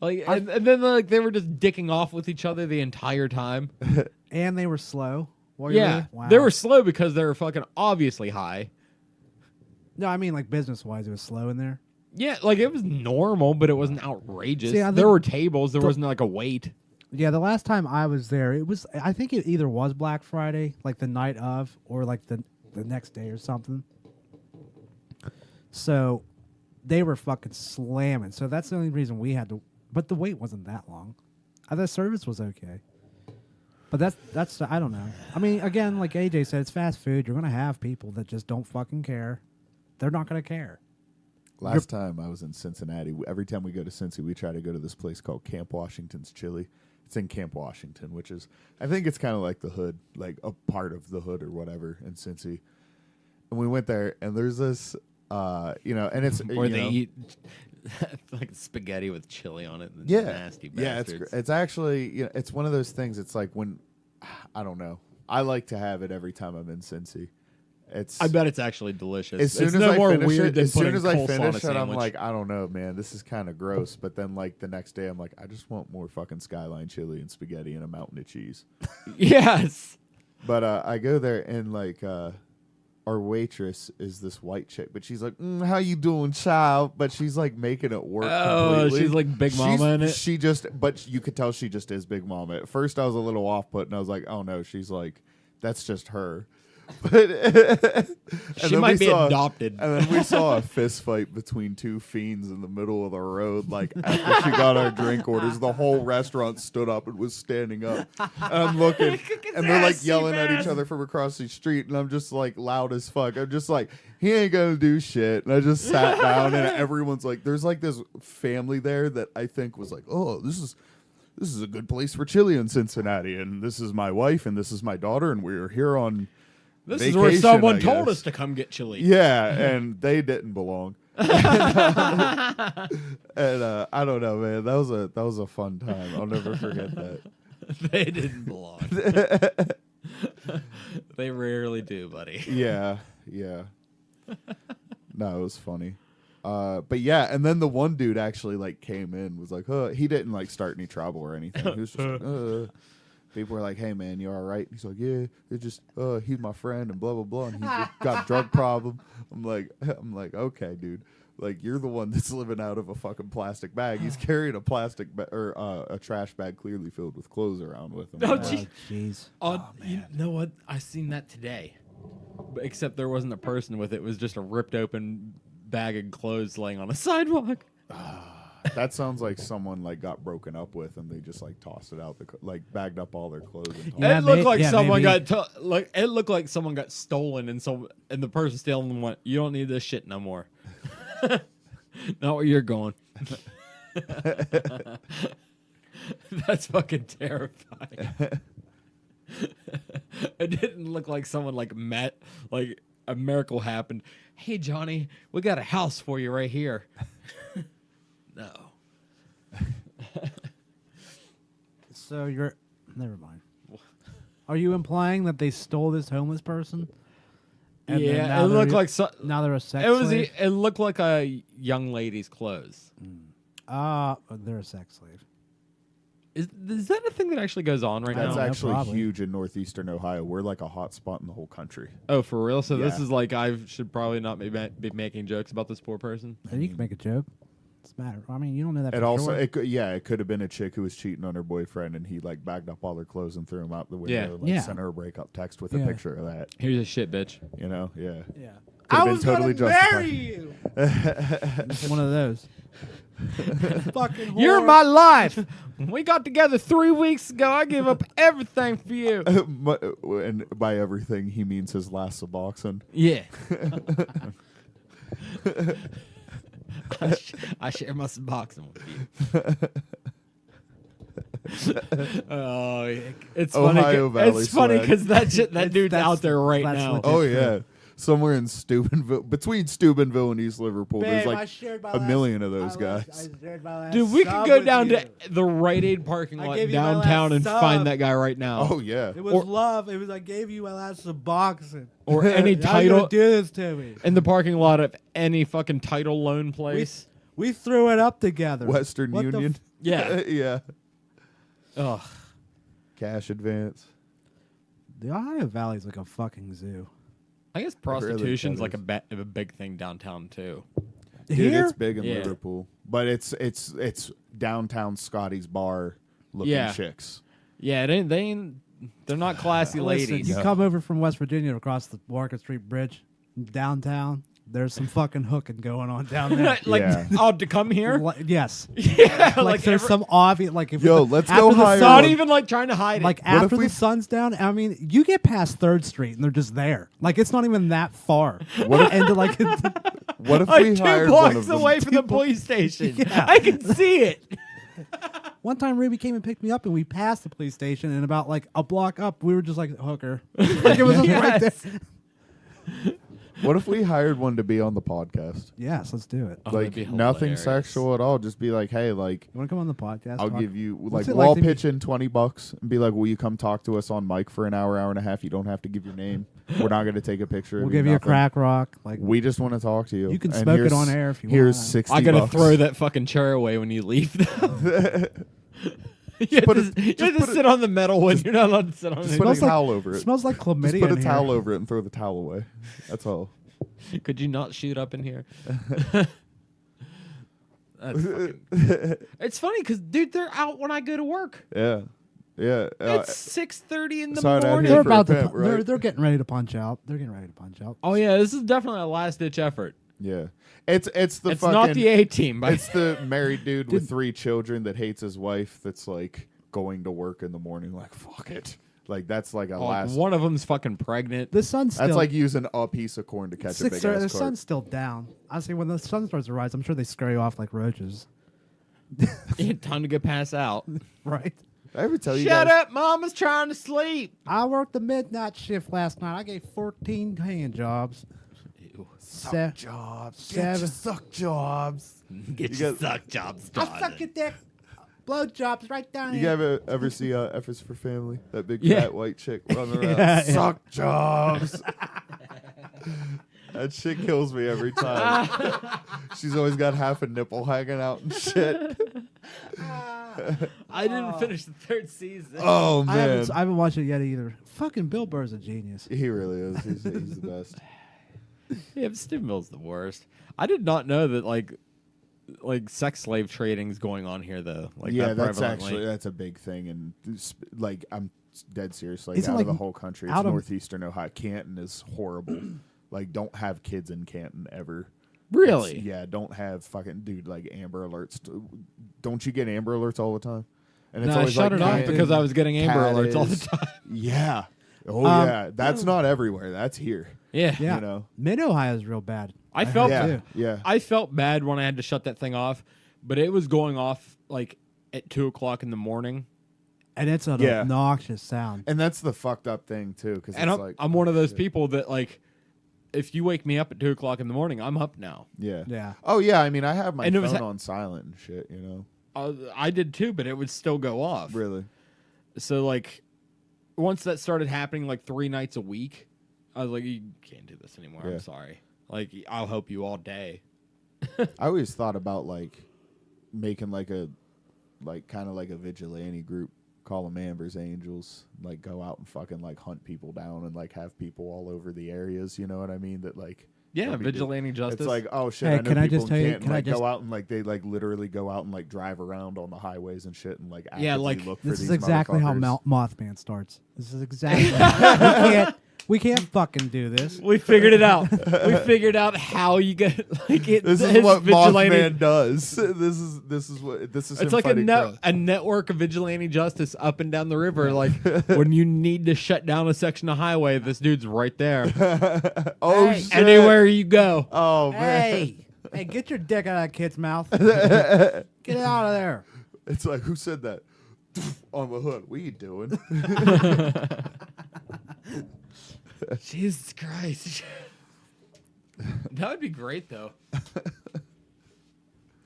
Like and then like they were just dicking off with each other the entire time. And they were slow. Were you Yeah, really? Wow. they were slow because they were fucking obviously high. No, I mean like business-wise, it was slow in there. Yeah, like it was normal, but it wasn't outrageous. See, I There think were tables. There wasn't like a wait. Yeah, the last time I was there, it was. I think it either was Black Friday, like the night of, or like the next day or something. So they were fucking slamming. So that's the only reason we had to. But the wait wasn't that long. The service was okay. But that's I don't know. I mean, again, like AJ said, it's fast food. You're gonna have people that just don't fucking care. They're not gonna care. last time I was in Cincinnati, every time we go to Cincy, we try to go to this place called Camp Washington's Chili. It's in Camp Washington, which is, I think it's kind of like the hood, like a part of the hood or whatever in Cincy. And we went there, and there's this, you know, and it's Where you they know, eat like spaghetti with chili on it. And yeah, nasty yeah. bastards. It's actually, you know, it's one of those things. It's like when, I don't know. I like to have it every time I'm in Cincy. It's. I bet it's actually delicious. As soon it's as no I more finish weird it, than as soon putting as I coleslaw on a finish it, I'm sandwich. like, I don't know, man, this is kind of gross. But then, like the next day, I'm like, I just want more fucking Skyline chili and spaghetti and a mountain of cheese. Yes. But I go there and like our waitress is this white chick, but she's like, "How you doing, child?" But she's like making it work. Oh, completely. she's like Big Mama in it. She just, but you could tell she just is Big Mama. At first, I was a little off put, and I was like, "Oh no, she's like, that's just her." But and She then might we be saw- adopted. And then we saw a fist fight between two fiends in the middle of the road. Like after she got our drink orders, the whole restaurant stood up and was standing up. And I'm looking, and they're like yelling at each other from across the street, and I'm just like loud as fuck. I'm just like, he ain't gonna do shit. And I just sat down, and everyone's like, there's like this family there that I think was like, oh, this is a good place for chili in Cincinnati, and this is my wife, and this is my daughter, and we're here on. This is where vacation, someone I told guess. us to come get chili. Yeah, and they didn't belong. And I don't know, man. That was a fun time. I'll never forget that. They didn't belong. They rarely do, buddy. Yeah. No, it was funny. But yeah, and then the one dude actually like came in, was like, he didn't like start any trouble or anything. He was just like, people were like, "Hey man, you all right?" He's like, "Yeah, it's just he's my friend and blah blah blah, and he's just got a drug problem." I'm like, okay, dude. Like you're the one that's living out of a fucking plastic bag. He's carrying a plastic or a trash bag clearly filled with clothes around with him. Oh, I'm like, gee. Jeez. You know what? I seen that today. But except there wasn't a person with it. It was just a ripped open bag of clothes laying on a sidewalk. that sounds like someone like got broken up with and they just like tossed it out, like bagged up all their clothes. And tossed Yeah, it looked like yeah, someone maybe. got like it looked like someone got stolen, and the person stealing them went, "You don't need this shit no more." Not where you're going. That's fucking terrifying. It didn't look like someone like met, like a miracle happened. Hey Johnny, we got a house for you right here. No. So you're never mind. Are you implying that they stole this homeless person? And then Yeah, now it they're- looked like now they're a sex it was. slave. It looked like a young lady's clothes. They're a sex slave. Is that a thing that actually goes on right That's now? no, actually probably. huge in northeastern Ohio. We're like a hot spot in the whole country. Oh, for real? So this Yeah. is like I should probably not be making jokes about this poor person. And you can make a joke. It's matter. I mean, you don't know that. It for also, sure. it could have been a chick who was cheating on her boyfriend, and he like bagged up all her clothes and threw them out the window. Yeah. and, like, Yeah. sent her a breakup text with Yeah. a picture of that. Here's a shit, bitch. You know, yeah. yeah. Could have been totally justified. you. It's one of those. Fucking You're my life. We got together 3 weeks ago. I give up everything for you. And by everything, he means his last Suboxone. Yeah. I share my Suboxone with you. Oh, it's funny. Ohio Valley It's funny swag. because that dude's out there right that's now. legit. Oh yeah, somewhere in Steubenville, between Steubenville and East Liverpool, there's Babe, I like shared my a last- million of those I guys. shared my last Dude, we sub could go with down you. to the Rite Aid parking I lot gave you my downtown last and sub. find that guy right now. Oh yeah, It was Or- love. It was I gave you my last Suboxone. Or any How you title gonna do this to me? in the parking lot of any fucking title loan place. We threw it up together. Western What the Union. Yeah. yeah. Ugh. Cash advance. The Ohio Valley's like a fucking zoo. I guess really prostitution's like does. a big thing downtown too. Dude, Here? it's big in Yeah. Liverpool, but it's downtown Scotty's bar looking Yeah. chicks. Yeah, they're not classy Listen, ladies. you come over from West Virginia across the Market Street Bridge, downtown. There's some fucking hooking going on down there. like, Yeah. oh, to come here? Yes, Yeah, like there's some obvious like if Yo, the- let's after go the hire sun- not one. even like trying to hide like it. What if after we- the sun's down. I mean, you get past 3rd Street and they're just there. Like it's not even that far. What if- and like What if Like we 2 hired one blocks of them? away from the police station. Yeah. I can see it. one time Ruby came and picked me up and we passed the police station and about like a block up we were just like hooker. Like it was just right there. Yes. What if we hired one to be on the podcast? Yes, let's do it. Oh, that'd Like be nothing hilarious. sexual at all. Just be like, hey, like You want to come on the podcast? I'll talk? give you What's like it we'll like to be- pitch in $20 and be like, will you come talk to us on mic for an hour and a half? You don't have to give your name. We're not going to take a picture. We'll of give you a nothing. crack rock. Like We just want to talk to you. You can And smoke it here's- on air if you Here's want. 60 I gotta bucks. throw that fucking chair away when you leave. You put have it- to, just put it- sit on the metal when you're not allowed to sit on Just it. put a Smells like- towel over it. smells like chlamydia. Just put a in here. towel over it and throw the towel away. That's all. Could you not shoot up in here? That's fucking, it's funny because, dude, they're out when I go to work. Yeah. Yeah. It's 6:30 in the sorry to morning. hear They're for a about to. pimp, right? They're getting ready to punch out. They're getting ready to punch out. Oh yeah, this is definitely a last ditch effort. Yeah. It's the It's fucking not the A team, but it's the married dude with 3 children that hates his wife that's like going to work in the morning like fuck it. Like that's like a like, last one of them's fucking pregnant. The sun's still. that's like using a piece of corn to catch a big ass The carp. sun's still down. I say when the sun starts to rise, I'm sure they scurry off like roaches. Time to go pass out. Right. Did I ever tell you Shut guys? up, Mama's trying to sleep. I worked the midnight shift last night. I gave 14 hand jobs. Se- Jobs. Seven. Suck jobs. Get You your got- suck jobs I started. suck your dick. Blow jobs right down You here. ever see F is for Family? That big Yeah. fat white chick running around. Yeah, yeah. Suck jobs. That shit kills me every time. She's always got half a nipple hanging out and shit. I didn't finish the 3rd season. Oh I man, haven't watched it yet either. Fucking Bill Burr's a genius. he really is. He's the best. Yeah, but Steubenville's the worst. I did not know that like sex slave trading's going on here though. Like Yeah, that that's prevalently. actually that's a big thing, and like I'm dead serious. Like Isn't, out like, of the whole country, it's out of- northeastern Ohio. Canton is horrible. Like, don't have kids in Canton ever. Really? It's- yeah, don't have fucking dude like Amber Alerts. Don't you get Amber Alerts all the time? And No, I always shut like it off Canton, because I was getting Amber Alerts all the Cadiz. time. Yeah. Oh Um, yeah, that's not everywhere. That's here. Yeah. Yeah. You know. Mid Ohio's real bad. I felt Yeah. too. Yeah. I felt bad when I had to shut that thing off, but it was going off like at 2:00 in the morning. And it's an Yeah. obnoxious sound. And that's the fucked up thing too, because And it's I'm, like I'm one of those shit. people that like, if you wake me up at 2:00 in the morning, I'm up now. Yeah. Yeah. Oh yeah. I mean, I have my And it was phone ha- on silent and shit. You know. I did too, but it would still go off. Really. So like, once that started happening, like 3 nights a week, I was like, you can't do this anymore. Yeah. I'm sorry. Like, I'll help you all day. I always thought about like making like a kind of like a vigilante group, call them Amber's Angels, like go out and fucking like hunt people down and like have people all over the areas. You know what I mean? That like Yeah, what we do. vigilante justice. It's like, oh shit! Hey, I know can I people just in tell you- Canton, can I like just- go out and like they like literally go out and like drive around on the highways and shit and like Yeah, actively like, look for This these is exactly how motherfuckers. Mothman starts. This is exactly. We can't fucking do this. We figured it out. We figured out how you get like it. This is his what vigilante- Mothman does. This is It's him like fighting crime. a network of vigilante justice up and down the river. Like when you need to shut down a section of highway, this dude's right there. Oh Hey. shit! Anywhere you go. Oh man! Hey, get your dick out of that kid's mouth. Get out of there. It's like, who said that? On the hood. What are you doing? Jesus Christ. That would be great though.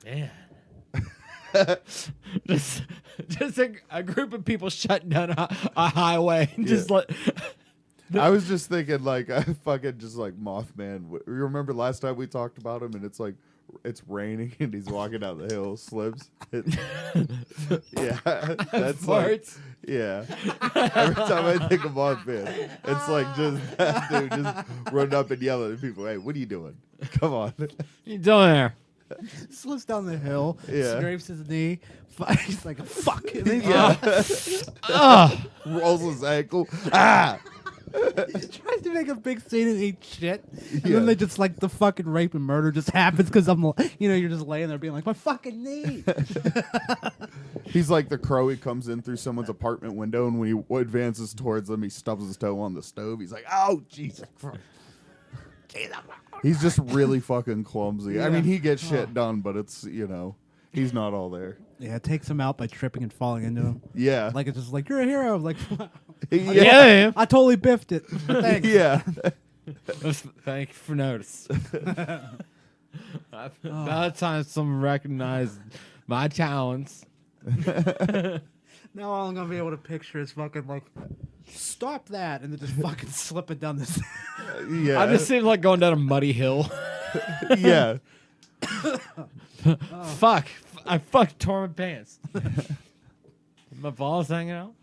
Man. just a group of people shutting down a highway and just let I was just thinking, like, I fucking just like Mothman. You remember last time we talked about him, and it's like, it's raining, and he's walking down the hill, slips. Yeah, that's like, farts. yeah. Every time I think of Mothman, it's like just that dude just running up and yelling at people, "Hey, what are you doing? Come on!" You doing there? Slips down the hill, Yeah. scrapes his knee. He's like, fuck. And then Rolls his ankle. Ah! he tries to make a big scene and eat shit. And Yeah. then they just like the fucking rape and murder just happens because you're just laying there being like, my fucking knee. He's like the crow. He comes in through someone's apartment window, and when he advances towards them, he stubs his toe on the stove. He's like, "Oh, Jesus Christ." He's just really fucking clumsy. I Yeah. mean, he gets shit done, but it's, he's not all there. Yeah, it takes him out by tripping and falling into him. Yeah. Like, it's just like, you're a hero. Like, Yeah. I totally biffed it. Thanks. Yeah. Thank you for notice. About time someone recognized my talents. Now all I'm going to be able to picture is fucking like, stop that. And then just fucking slip it down this. Yeah. I just seem like going down a muddy hill. Yeah. Fuck. I fucked tore my pants. My balls hanging out.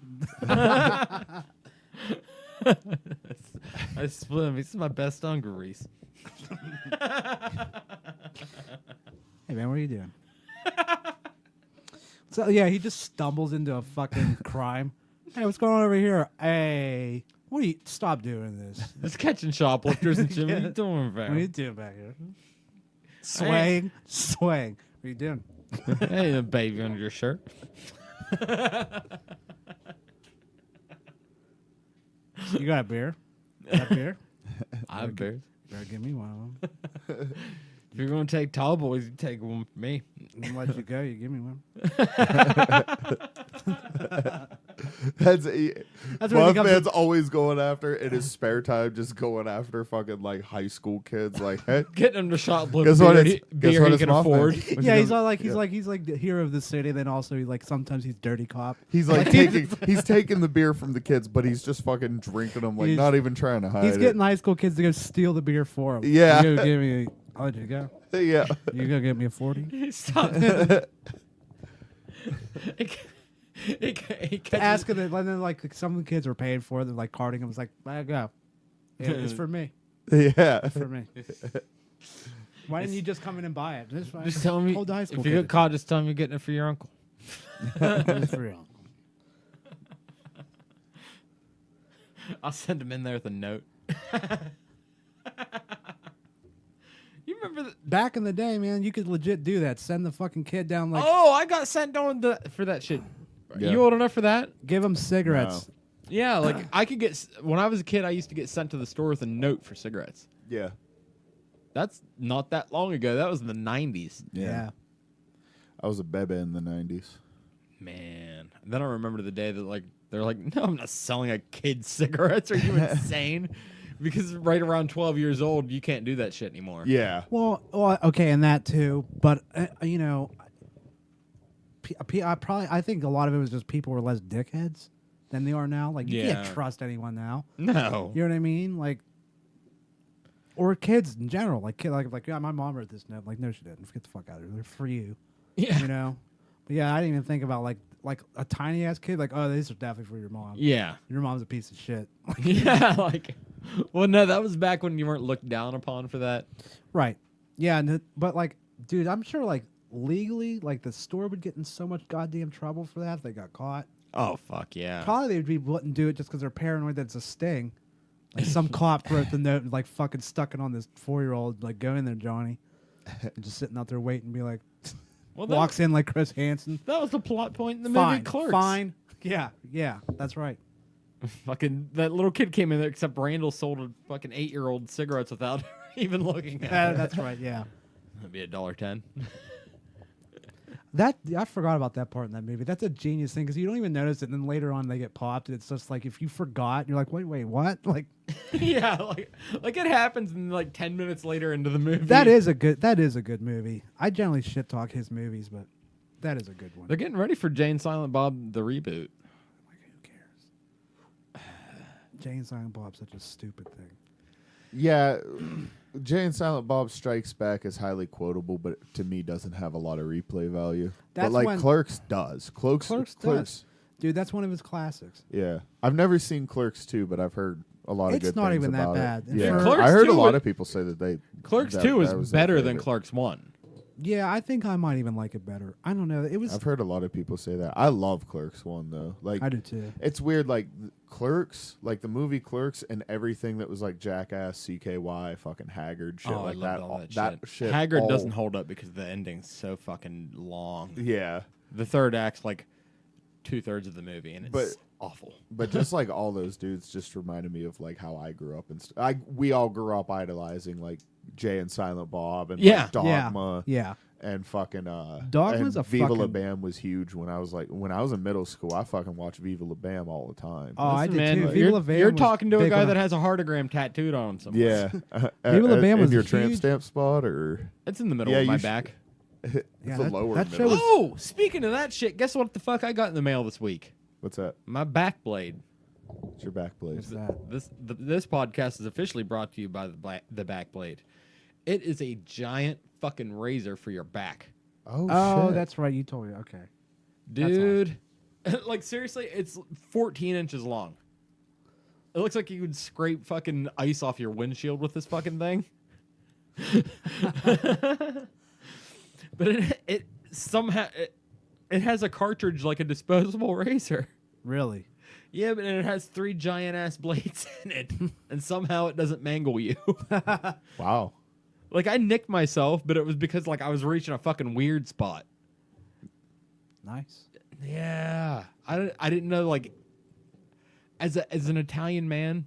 I split them. This is my best dungarees. Hey, man, what are you doing? So, yeah, he just stumbles into a fucking crime. Hey, what's going on over here? Hey, what are you? Stop doing this. It's catching shoplifters and shit. What are you doing, What are you fam? doing back here? Swaying. What are you doing? Hey, a baby under your shirt. You got a beer? Got beer? I have bears. Better give me one of them. If you're going to take tall boys, you take one from me. I'm gonna let you go. You give me one. That's where it Mothman's becomes always going after, in his spare time, just going after fucking, like, high school kids. Like, hey, Getting them to shoplift Guess what beer, it's- guess beer what he it's can Mothman. afford. When Yeah, he he's goes- all like yeah. he's like the hero of the city. Then also like sometimes he's dirty cop. He's like he's taking the beer from the kids, but he's just fucking drinking them, like, He's- not even trying to hide He's it. getting high school kids to go steal the beer for him. Yeah. You go give me. I'll let you go. Yeah. You go get me a 40. Stop. He catches- Asking it, and then like some of the kids were paying for it. They're like carding him. It's like, I go. Yeah, it's for me. Yeah. It's for me. Why didn't you just come in and buy it? This Just tell me. Hold the high If school you kid. get caught, just tell me you're getting it for your uncle. It's for real. I'll send him in there with a note. You remember? Back in the day, man, you could legit do that. Send the fucking kid down like, Oh, I got sent on for that shit. Yeah. You old enough for that? give him cigarettes. Yeah, like I could get. When I was a kid, I used to get sent to the store with a note for cigarettes. Yeah. That's not that long ago. That was in the 90s. Yeah. I was a bebe in the 90s. Man. And then I remember the day that like they're like, no, I'm not selling a kid cigarettes. Are you insane? Because right around 12 years old, you can't do that shit anymore. Yeah. Well, okay, and that too. But you know, I think a lot of it was just people were less dickheads than they are now. Like you can't Yeah. trust anyone now. No. You know what I mean? Like, or kids in general. Like, yeah, my mom wrote this note. Like, no, she didn't. Get the fuck out of here. They're for you. Yeah. You know. But yeah, I didn't even think about like a tiny ass kid. Like, oh, these are definitely for your mom. Yeah. Your mom's a piece of shit. Yeah. Like, well, no, that was back when you weren't looked down upon for that. Right. Yeah, but like, dude, I'm sure like legally, like the store would get in so much goddamn trouble for that if they got caught. Oh, fuck yeah. Probably they wouldn't do it just because they're paranoid that it's a sting. Like some cop wrote the note and like fucking stuck it on this 4-year-old. Like, go in there, Johnny. And just sitting out there waiting and be like, Well, walks in like Chris Hansen. that was the plot point in the movie Fine, Clerks. fine. Yeah, that's right. Fucking that little kid came in there, except Randall sold a fucking 8-year-old cigarettes without even looking at it. That's right. Yeah. That'd be $1.10. That I forgot about that part in that movie. That's a genius thing because you don't even notice it, and then later on they get popped. And it's just like if you forgot, you're like, wait, what? Like Yeah, like it happens, and like 10 minutes later into the movie, that is a good movie. I generally shit talk his movies, but that is a good one. they're getting ready for Jay and Silent Bob the reboot. Like, who cares? Jay and Silent Bob's such a stupid thing. Yeah, Jay and Silent Bob Strikes Back is highly quotable, but to me doesn't have a lot of replay value. That's but like when- Clerks does. Clerks does. Dude, that's one of his classics. Yeah, I've never seen Clerks 2, but I've heard a lot of It's good not things even that about bad. it. And Yeah, for- Clerks I heard 2 a lot was- of people say that they Clerks that- 2 was that their better than favorite. Clerks 1. Yeah, I think I might even like it better. I don't know. It was. I've heard a lot of people say that. I love Clerks 1 though. Like I do too. it's weird, like Clerks, like the movie Clerks, and everything that was like Jackass, CKY, fucking Haggard, shit Oh, like I that. loved all that, that shit. shit. Haggard all- doesn't hold up because the ending's so fucking long. Yeah, The third act's like 2/3 of the movie, and it's But- awful. but just like all those dudes, just reminded me of like how I grew up and we all grew up idolizing like Jay and Silent Bob and Yeah. like, Dogma. Yeah. And fucking Dogma's and a Viva La fucking- Bam was huge when I was in middle school. I fucking watched Viva La Bam all the time. Oh, I Listen, did man, too. Viva You're, La Bam you're was talking to a big guy when that I- has a heartogram tattooed on him somewhere. Yeah, Viva La Bam in was your tramp huge. stamp spot or It's in the middle Yeah, of my you should- back. it's Yeah, the that- lower that middle. show was- Oh, speaking of that shit, guess what the fuck I got in the mail this week? What's that? My back blade. It's your back blade. What's that? This podcast is officially brought to you by the back blade. It is a giant fucking razor for your back, Oh, shit. that's right. You told me. Okay. dude. Like seriously, it's 14 inches long. It looks like you would scrape fucking ice off your windshield with this fucking thing. But it somehow it has a cartridge like a disposable razor. Really? Yeah, but it has 3 giant ass blades in it, and somehow it doesn't mangle you. Wow. Like I nicked myself, but it was because like I was reaching a fucking weird spot. Nice. Yeah, I didn't know like as an Italian man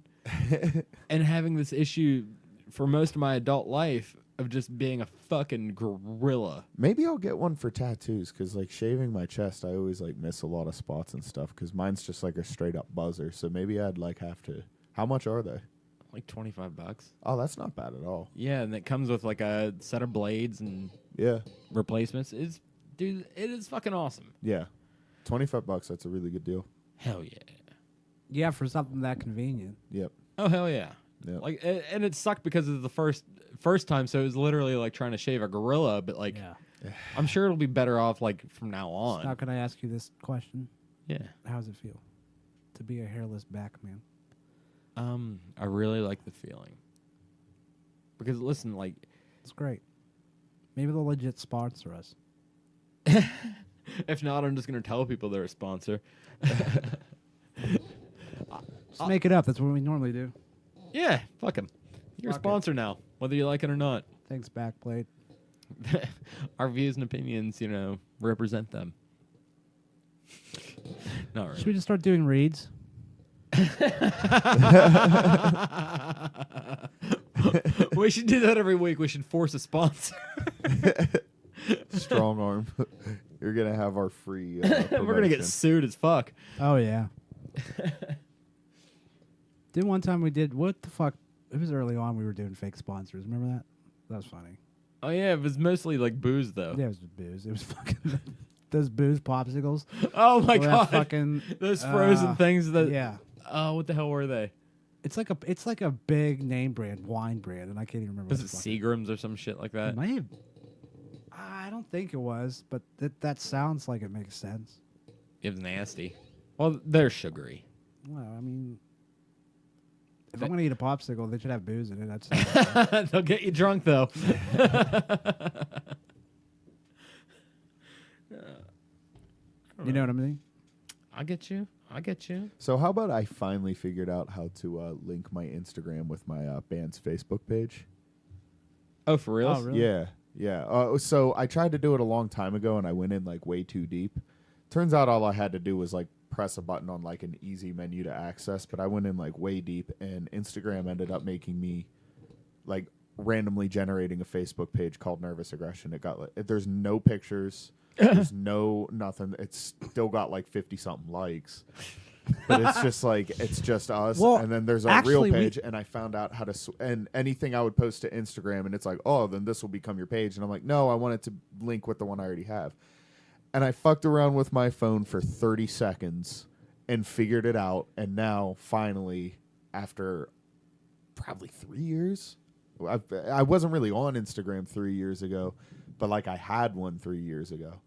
and having this issue for most of my adult life of just being a fucking gorilla. Maybe I'll get one for tattoos because like shaving my chest, I always like miss a lot of spots and stuff because mine's just like a straight up buzzer. So maybe I'd like have to. How much are they? Like $25. Oh, that's not bad at all. Yeah, and it comes with like a set of blades and Yeah, replacements. Dude, it is fucking awesome. yeah. $25. That's a really good deal. Hell yeah. Yeah, for something that convenient. Yep. Oh hell yeah. Yep. Like and it sucked because it was the first time, so it was literally like trying to shave a gorilla, but like Yeah. I'm sure it'll be better off like from now on. Now, can I ask you this question? Yeah. How does it feel to be a hairless back man? I really like the feeling. Because listen, like It's great. Maybe they'll legit sponsor us. if not, I'm just gonna tell people they're a sponsor. Just make it up. That's what we normally do. Yeah, fuck them. You're a Fuck it. sponsor now, whether you like it or not. Thanks, Backblade. Our views and opinions, represent them. Not Should we really. just start doing reads? We should do that every week. We should force a sponsor. Strong arm. You're gonna have our free. We're gonna promotion. get sued as fuck. Oh, yeah. Did one time we did, what the fuck? It was early on we were doing fake sponsors. Remember that? That was funny. Oh yeah, it was mostly like booze though. Yeah, it was booze. It was fucking those booze popsicles. Oh my Or that god, fucking those frozen things that. yeah. Oh, what the hell were they? It's like a big name brand, wine brand, and I can't even remember. Was what it the fuck Seagram's or some shit like that? It might have. I don't think it was, but that sounds like it makes sense. It was nasty. Well, they're sugary. Well, I mean, if I'm gonna eat a popsicle, they should have booze in it. That's They'll get you drunk though. you know what I mean. I get you. I get you. So how about I finally figured out how to link my Instagram with my band's Facebook page? Oh, for real? Oh, really? Yeah, yeah. So I tried to do it a long time ago, and I went in like way too deep. Turns out all I had to do was like press a button on like an easy menu to access, but I went in like way deep, and Instagram ended up making me like randomly generating a Facebook page called Nervous Aggression. It got like, there's no pictures, there's no nothing. It's still got like 50 something likes. But it's just like it's just us, Well, and then there's a actually, real page, and I found out how to and anything I would post to Instagram, and it's like, oh, then this will become your page, and I'm like, no, I want it to link with the one I already have, and I fucked around with my phone for 30 seconds and figured it out, and now finally, after probably 3 years, I wasn't really on Instagram 3 years ago, but like I had one 3 years ago.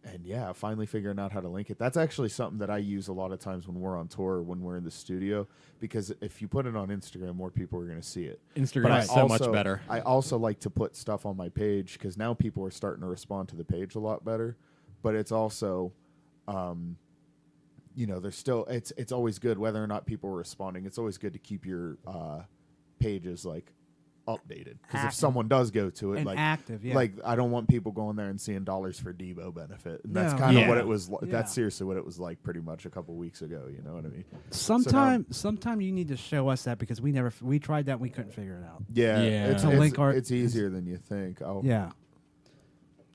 And yeah, finally figuring out how to link it. That's actually something that I use a lot of times when we're on tour, or when we're in the studio, because if you put it on Instagram, more people are going to see it. Instagram is so much better. I also like to put stuff on my page because now people are starting to respond to the page a lot better. But it's also, there's still it's always good whether or not people are responding. It's always good to keep your pages like updated, because if someone does go to it and like active, yeah. like I don't want people going there and seeing dollars for Debo benefit, and that's kind of what it was Yeah. that's seriously what it was like pretty much a couple weeks ago, you know what I mean? Sometime you need to show us that, because we tried that and we couldn't figure it out. Yeah. Yeah. It's easier than you think. Yeah.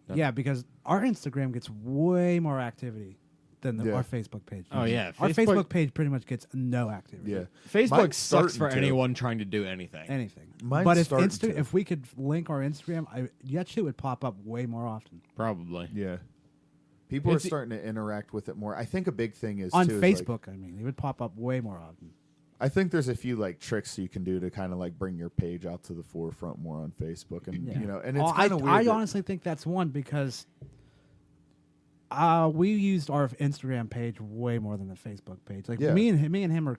Yep. Yeah, because our Instagram gets way more activity than Yeah. our Facebook page. Oh, yeah. Our Facebook page pretty much gets no activity. Yeah. Facebook Mine's sucks for starting to. anyone trying to do anything. Anything. Mine's but if starting to. if we could link our Instagram, that shit would pop up way more often. Probably. Yeah. People are It's- starting to interact with it more. I think a big thing is On too, is, like, Facebook, I mean, it would pop up way more often. I think there's a few like tricks you can do to kind of like bring your page out to the forefront more on Facebook, and and it's kind of weird. I that- honestly think that's one, because we used our Instagram page way more than the Facebook page. Like Yeah. me and him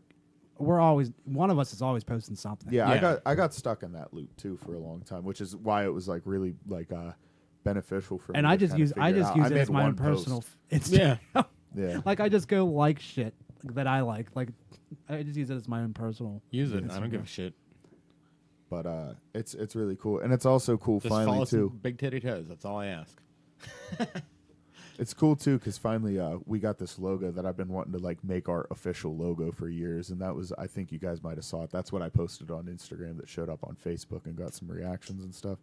we're always, one of us is always posting something. Yeah, Yeah. I got stuck in that loop too for a long time, which is why it was like really like beneficial for me. And to I just kinda use figure it out. I it made as my one own personal post. Instagram. Yeah. Yeah. Like I just go like shit that I like. Like I just use it as my own personal. Use it. Yes, I don't give a shit. But it's really cool, and it's also cool Just follow finally some too. big titty toes. That's all I ask. It's cool too because finally we got this logo that I've been wanting to like make our official logo for years, and that was, I think you guys might have saw it. That's what I posted on Instagram that showed up on Facebook and got some reactions and stuff.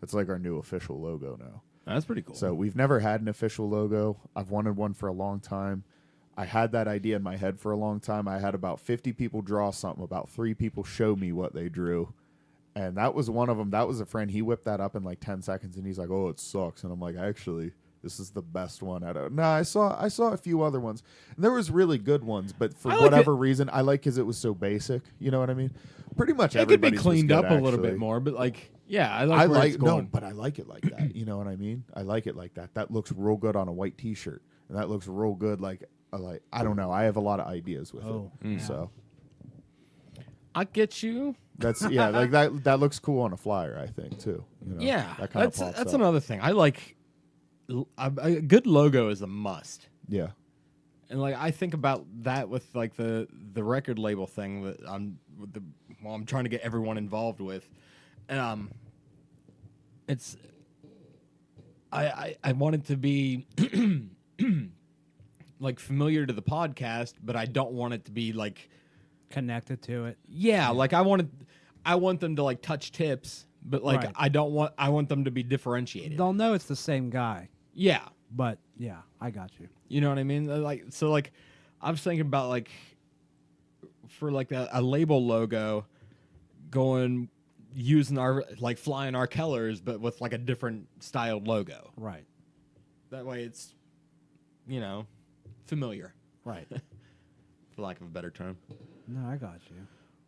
It's like our new official logo now. That's pretty cool. So we've never had an official logo. I've wanted one for a long time. I had that idea in my head for a long time. I had about 50 people draw something, about 3 people show me what they drew. And that was one of them. That was a friend. He whipped that up in like 10 seconds, and he's like, "Oh, it sucks." And I'm like, "Actually, this is the best one out of." No, I saw a few other ones. And there was really good ones, but for I like whatever reason, I like because it was so basic. You know what I mean? Pretty much it could be everybody's was cleaned good, up a little actually. bit more, but like, yeah, I I like where it's like no, going. but I like it like that. You know what I mean? I like it like that. That looks real good on a white T-shirt, and that looks real good. Like I don't know. I have a lot of ideas with Oh, it. yeah. So I get you. that's like that. That looks cool on a flyer, I think too. You know, Yeah, that kind of that's pops up. another thing. I like a good logo is a must. Yeah, And like I think about that with like the record label thing that I'm trying to get everyone involved with. It's I want it to be like familiar to the podcast, but I don't want it to be like Connected to it. like I want them to like touch tips, but like Right. I want them to be differentiated. They'll know it's the same guy, Yeah. but yeah, I got you. You know what I mean? Like so, like I was thinking about like for like a label logo, using our like flying our colors, but with like a different styled logo. Right. That way, it's familiar, Right. for lack of a better term. No, I got you.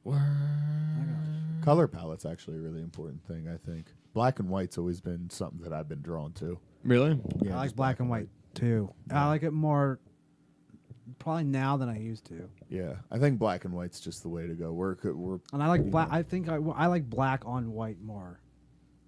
Word. I got you. color palette's actually a really important thing. I think black and white's always been something that I've been drawn to. Really? Yeah, I like just black and white too. Yeah. I like it more probably now than I used to. Yeah, I think black and white's just the way to go. We're And I like You black. know. I think I like black on white more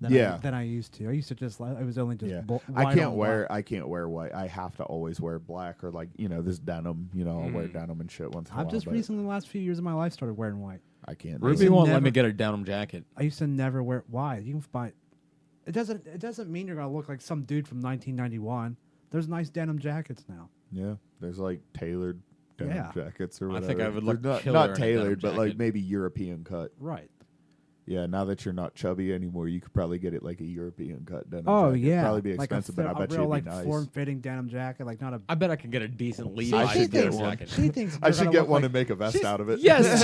than I used to. I used to just it was only just Yeah. white I can't on wear white. white. I have to always wear black or like this denim. I'll wear denim and shit once in a while. I've just but recently, the last few years of my life, started wearing white. I can't. Ruby do Ruby it. won't never- let me get a denim jacket. I used to never wear. Why? You can buy. It doesn't mean you're gonna look like some dude from 1991. There's nice denim jackets now. Yeah, there's like tailored denim Yeah. jackets or I whatever. think I would They're look not, killer in a not denim tailored, but like jacket. maybe European cut. Right. Yeah, now that you're not chubby anymore, you could probably get it like a European cut denim. Oh jacket. yeah. Probably be like expensive, a, but I bet a you real it'd like be nice. form-fitting denim jacket, like not a. I bet I could get a decent See, Levi's should get denim one. jacket. She thinks I you're should gonna get look one like, and make a vest out of it. Yes,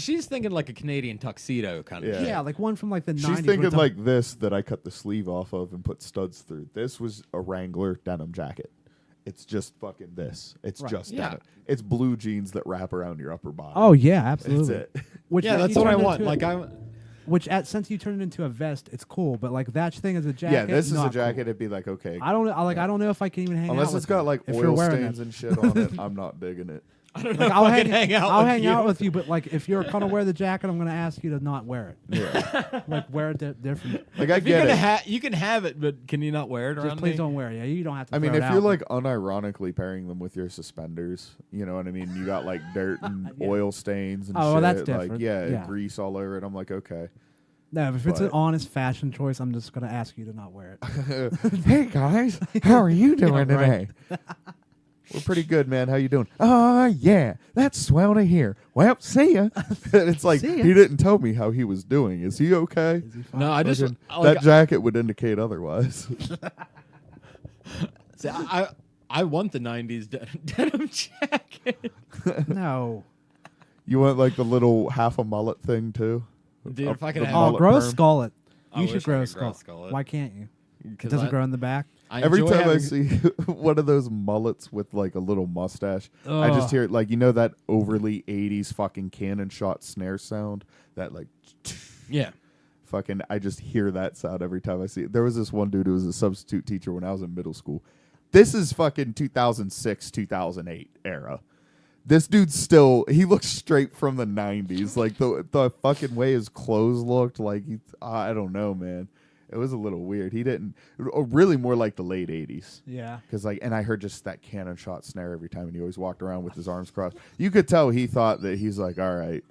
she's thinking like a Canadian tuxedo kind of. Yeah. shit. Yeah, like one from like the 90s. She's with thinking the- like this that I cut the sleeve off of and put studs through. This was a Wrangler denim jacket. It's just fucking this. It's Right. just Yeah. denim. It's blue jeans that wrap around your upper body. Oh yeah, absolutely. That's it. Which Yeah, if that's you what I turn want. into Like it- Which since you turn it into a vest, it's cool. But like that thing as a jacket. Yeah, this is not a jacket. cool. It'd be like okay, I don't know if I can even hang out. unless with it's got you like if you're oil wearing stains it. and shit on it. I'm not digging it. I don't know Like if I'll I hang, can hang out. I'll with hang you. out with you, but like if you're gonna wear the jacket, I'm gonna ask you to not wear it. Yeah, Like wear it different. like I If you're get gonna it. you can have it, but can you not wear it around Just please me? don't wear it. Yeah, you don't have to. I mean, throw if it you're out. like unironically pairing them with your suspenders, you know what I mean? You got like dirt and Yeah. oil stains and Oh, shit. well, that's like different. yeah, Yeah. grease all over it. I'm like, okay. No, if it's an but- honest fashion choice, I'm just gonna ask you to not wear it. Hey guys, how are you doing Yeah, right. today? We're pretty good, man. How you doing? Oh yeah, that's swell to hear. Well, see ya. It's like See ya. he didn't tell me how he was doing. Is he okay? Is he fine? No, I just Fucking- like, that jacket would indicate otherwise. see, I want the '90s denim jacket. No. You want like the little half a mullet thing too? Dude, if I could the have, Oh, mullet grow a perm. skullet. I You wish should I grow a could grow a skull. skullet. Why can't you? It 'cause doesn't I- grow in the back. I Every enjoy time I having- see one of those mullets with like a little mustache, I just Ugh. hear like that overly 80s fucking cannon shot snare sound that like yeah. fucking I just hear that sound every time I see it. There was this one dude who was a substitute teacher when I was in middle school. This is fucking 2006, 2008 era. This dude's still he looks straight from the 90s. Like the fucking way his clothes looked like I don't know, man. It was a little weird. He didn't really more like the late 80s. Yeah. Cause and I heard just that cannon shot snare every time, and he always walked around with his arms crossed. You could tell he thought that he's like, all right,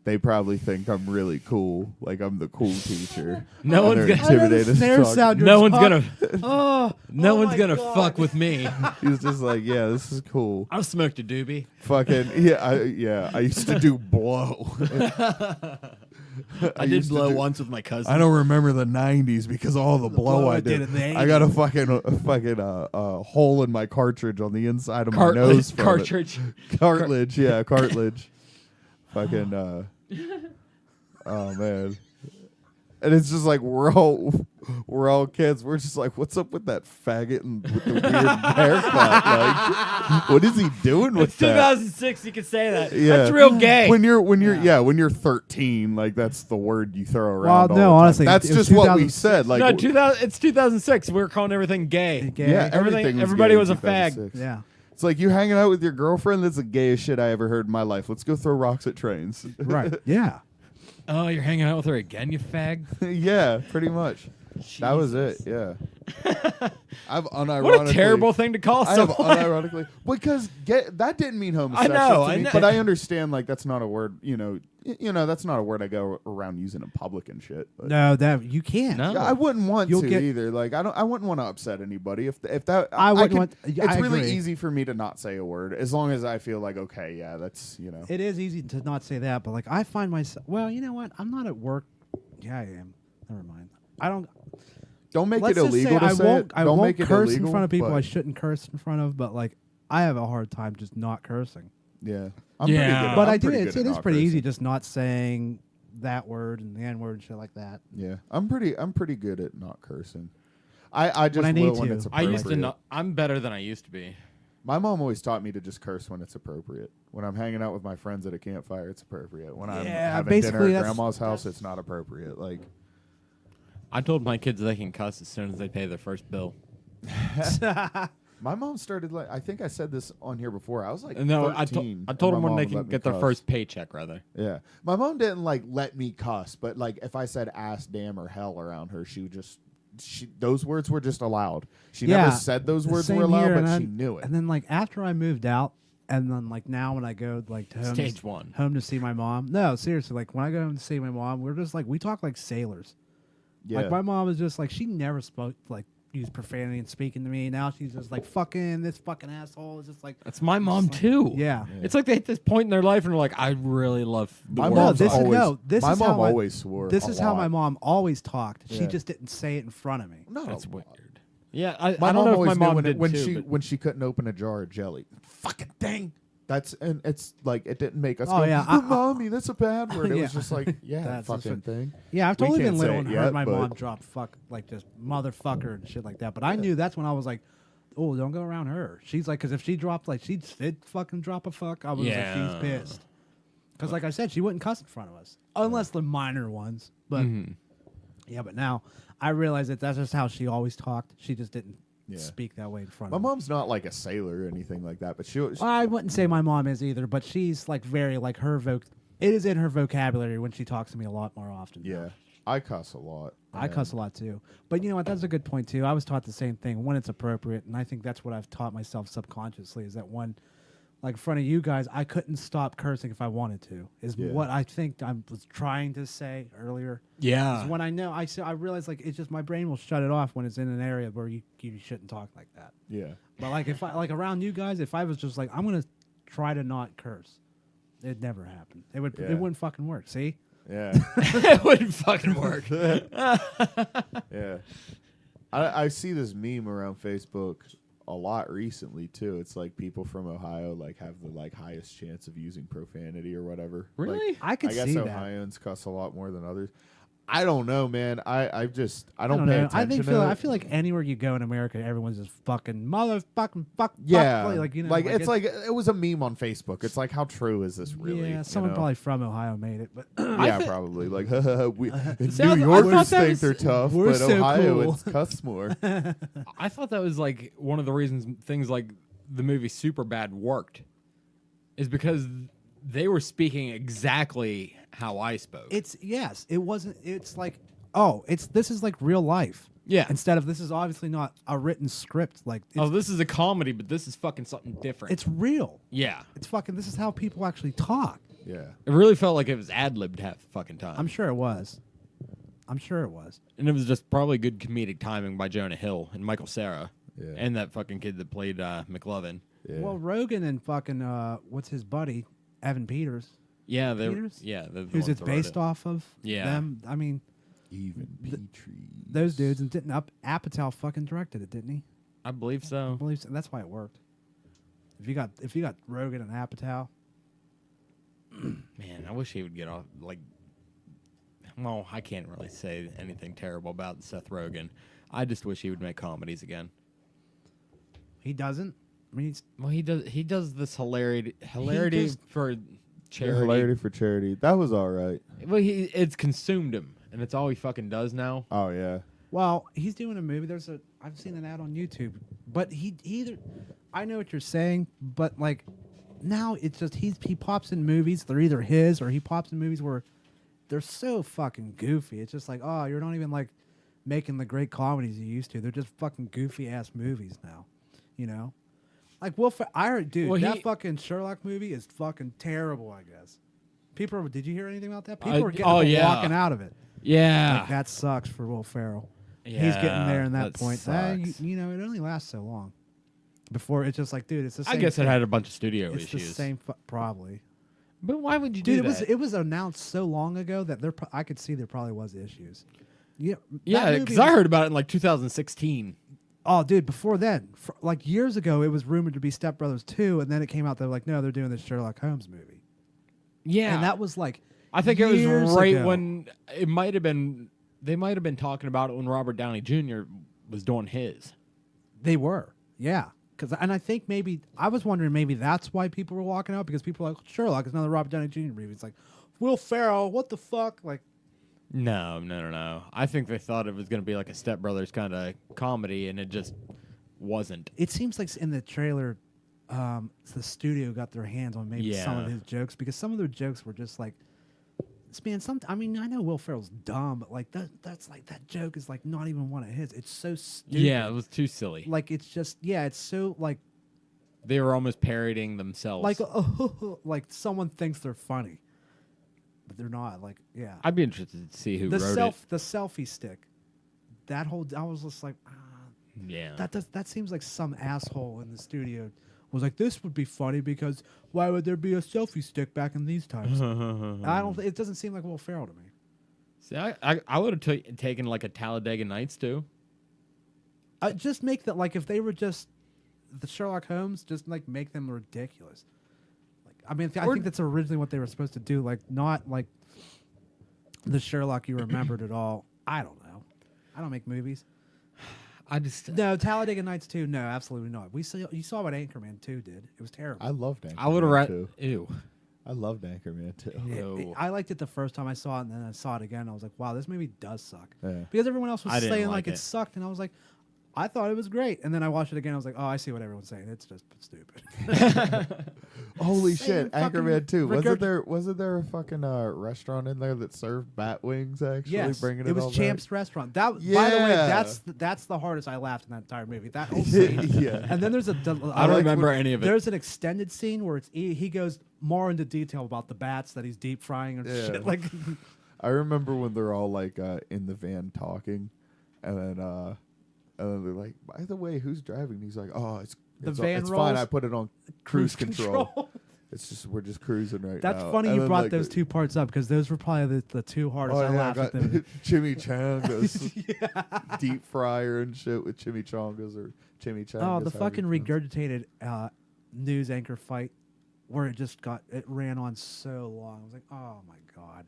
they probably think I'm really cool, like I'm the cool teacher. No And one's they're gonna- intimidated. Snare to talk. sound you're No one's talking- gonna. Oh, No oh one's my gonna God. fuck with me. He's just like, yeah, this is cool. I've smoked a doobie. Fucking I used to do blow. I did used to blow do- once with my cousin. I don't remember the 90s because all the blow I did. in the I got a fucking hole in my cartridge on the inside of my nose. From cartridge. It. Cartilage, yeah, cartilage. Fucking oh man. And it's just like we're all kids. We're just like, what's up with that faggot and with the weird haircut? Like, what is he doing with It's that? 2006. You can say that. Yeah. That's real gay. When you're when you're 13, like that's the word you throw around. Well, all no, the time. honestly, that's it was just what we 2006. said. Like, no, 2000. It's 2006. We were calling everything gay. Gay. yeah, everything. everybody gay was in a fag. 2006. Yeah. It's like you hanging out with your girlfriend. That's the gayest shit I ever heard in my life. Let's go throw rocks at trains. Right. Yeah. Oh, you're hanging out with her again, you fag. Yeah, pretty much. That was it. Jesus. Yeah. I've unironically. What a terrible thing to call I have someone. unironically because that didn't mean homosexual. know, to I me, know. but I understand like that's not a word. That's not a word I go around using in public and shit. But. No, that you can't. No. Yeah, I wouldn't want You'll to get- either. Like I wouldn't want to upset anybody if that. I wouldn't can- want- It's I really agree. easy for me to not say a word as long as I feel like okay, yeah, that's It is easy to not say that, but like I find myself. Well, you know what? I'm not at work. Yeah, I am. Never mind. I don't. Don't make Let's it just illegal say to say it. I Don't won't make it curse illegal, in front of people but- I shouldn't curse in front of. But like, I have a hard time just not cursing. Yeah, I'm Yeah. pretty good. But I'm I do. pretty It good at is not pretty easy cursing. just not saying that word and the N word and shit like that. Yeah, I'm pretty good at not cursing. I just I need will when to. it's I appropriate. used to not. I'm better than I used to be. My mom always taught me to just curse when it's appropriate. When I'm hanging out with my friends at a campfire, it's appropriate. When I'm Yeah, having dinner basically at that's- grandma's house, it's not appropriate. Like, I told my kids they can cuss as soon as they pay their first bill. My mom started like I think I said this on here before. I was like No, 13. I told and them my when they mom let can me get their cuss. first paycheck, rather. Yeah, my mom didn't like let me cuss, but like if I said ass, damn, or hell around her, she would just those words were just allowed. She Yeah, never said those words same were allowed, here, but and she then- knew it. And then like after I moved out, and then like now when I go like to home, Stage one. home to see my mom. No, seriously, like when I go home to see my mom, we're just like we talk like sailors. Yeah, Like my mom is just like she never spoke like used profanity and speaking to me. Now she's just like fucking this fucking asshole. It's just like That's my mom like- too. yeah. It's like they hit this point in their life and they're like, I really love the my words. mom's this is- always. no, this my is mom how I- always swore. This a is how my lot. mom always talked. She Yeah. just didn't say it in front of me. No, That's a weird. lot. Yeah, I My don't mom know if always my knew mom when, did when too, she but- when she couldn't open a jar of jelly. Fucking dang. That's and it's like it didn't make us Oh, go, yeah, "Oh, mommy, that's a bad word. It Yeah. was just like, yeah, That's fucking just thing. Yeah, I've We totally been can't say little it and yet, heard my but- mom drop fuck like just motherfucker and shit like that. But I knew that's when I was like, oh, don't go around her. She's like, because if she dropped like she'd fucking drop a fuck, I was like, Yeah. she's pissed. Because like I said, she wouldn't cuss in front of us unless the minor ones. But Mhm. yeah, but now I realize that that's just how she always talked. She just didn't Yeah. speak that way in front My of me. mom's not like a sailor or anything like that, but she was. Well, I wouldn't say my mom is either, but she's like very like her it is in her vocabulary when she talks to me a lot more often. Yeah, I cuss a lot. I cuss a lot too. But you know what? That's a good point too. I was taught the same thing when it's appropriate, and I think that's what I've taught myself subconsciously is that when, like in front of you guys, I couldn't stop cursing if I wanted to. Is Yeah. what I think I was trying to say earlier. Yeah. Is when I know I realize like it's just my brain will shut it off when it's in an area where you shouldn't talk like that. Yeah, But like if I like around you guys, if I was just like I'm gonna try to not curse, it'd never happen. Yeah. It wouldn't fucking work. See? yeah, It wouldn't fucking work. yeah. I see this meme around Facebook a lot recently too. It's like people from Ohio like have the like highest chance of using profanity or whatever. Like, Really? I could I guess see that. Ohioans cuss a lot more than others. I don't know, man. I don't, pay know. attention to I it. feel like anywhere you go in America, everyone's just fucking motherfucking fuck. Yeah, like you know, like it's like it was a meme on Facebook. It's like, how true is this really? yeah, you someone know? probably from Ohio made it, but Yeah, probably. Like, we, See, I New thought Yorkers that think was- they're tough, we're but so Ohioans cuss more. I thought that was like one of the reasons things like the movie Superbad worked, is because they were speaking exactly how I spoke. it wasn't. It's like this is like real life. Yeah. Instead of this is obviously not a written script. Like it's, Oh, this is a comedy, but this is fucking something different. it's real. Yeah. It's fucking. This is how people actually talk. Yeah, It really felt like it was ad-libbed half the fucking time. I'm sure it was. I'm sure it was. And it was just probably good comedic timing by Jonah Hill and Michael Cera. Yeah. And that fucking kid that played McLovin. yeah. Well, Rogan and fucking what's his buddy Evan Peters, Yeah, they're Peters? yeah, they're the who's ones it's that wrote based it. off of. Yeah. Them. I mean, Even Petrie. those dudes, and didn't Apatow fucking directed it, didn't he? I believe I so. believe so. That's why it worked. If you got Rogan and Apatow, Man, I wish he would get off. Like, well, I can't really say anything terrible about Seth Rogen. I just wish he would make comedies again. he doesn't. I mean, Well, he does. He does this hilarity just- for Yeah, charity. hilarity for charity. That was all right. Well, it's consumed him, and it's all he fucking does now. Oh yeah. well, he's doing a movie. I've seen an ad on YouTube, but he either. I know what you're saying, but like now it's just he pops in movies. They're either his or he pops in movies where they're so fucking goofy. It's just like, oh, you're not even like making the great comedies you used to. They're just fucking goofy ass movies now, you know. Like I heard, dude, Well, that he- fucking Sherlock movie is fucking terrible. I guess did you hear anything about that? People were getting oh, up and yeah. walking out of it. Yeah, Like that sucks for Will Ferrell. He's getting Yeah, there in that that point. sucks. You know, it only lasts so long before it's just like, dude, it's the same. I guess it thing. had a bunch of studio It's issues. the same, probably. But why would you Dude, do that? it was announced so long ago that I could see there probably was issues. Yeah, Yeah, that because movie I was- heard about it in like 2016. Oh, dude, before then, like years ago, it was rumored to be Step Brothers 2, and then it came out they're like, no, they're doing this Sherlock Holmes movie. Yeah, And that was like, I think it was years right ago. when it might have been. They might have been talking about it when Robert Downey Jr. was doing his. they were, yeah. And I think maybe I was wondering maybe that's why people were walking out because people were like Sherlock is another Robert Downey Jr. movie. It's like Will Ferrell, what the fuck? Like, No. I think they thought it was going to be like a Step Brothers kind of comedy, and it just wasn't. It seems like in the trailer, the studio got their hands on maybe some of Yeah. his jokes because some of their jokes were just like, man. I mean, I know Will Ferrell's dumb, but like that's like that joke is like not even one of his. It's so stupid. Yeah, it was too silly. Like it's just it's so like They were almost parodying themselves. like like someone thinks they're funny, but they're not. Like I'd be interested to see who the wrote the selfie stick. That whole I was just like. it. Yeah. That seems like some asshole in the studio was like, this would be funny because why would there be a selfie stick back in these times? I don't. It doesn't seem like Will Ferrell to me. See, I would have taken like a Talladega Nights too. Just make that like if they were just the Sherlock Holmes, just like make them ridiculous. Like I mean, I think that's originally what they were supposed to do. Like not like the Sherlock you remembered at all. I don't know. I don't make movies. No, Talladega Nights 2, no, absolutely not. You saw what Anchorman 2 did. It was terrible. I loved Anchorman. I would have too. Ew. I loved Anchorman too. Ew. I liked it the first time I saw it, and then I saw it again. And I was like, wow, this movie does suck. Yeah. Because everyone else was I didn't saying like like it. it sucked, and I was like, I thought it was great. And then I watched it again. I was like, oh, I see what everyone's saying. It's just stupid. Holy Same shit, fucking Anchorman 2. regurg- Wasn't there a fucking restaurant in there that served bat wings actually? Yes, Bringing it was all back? Champ's Restaurant. That, by the way, Yeah. that's the hardest I laughed in that entire movie. That whole scene. Yeah. And then there's I don't remember any of it. There's an extended scene where he goes more into detail about the bats that he's deep frying and Yeah. shit. Like, I remember when they're all like in the van talking, and then they're like, "By the way, who's driving?" And he's like, "Oh, it's van it's rolls. fine. I put it on cruise control. It's just we're just cruising right That's now." funny And you then, brought like, those two parts up because those were probably the two hardest Oh I yeah, I laughed got at them. chimichangas, deep fryer and shit with chimichangas or chimichangas. Oh, the however fucking you pronounce regurgitated news anchor fight where it ran on so long. I was like, oh my god,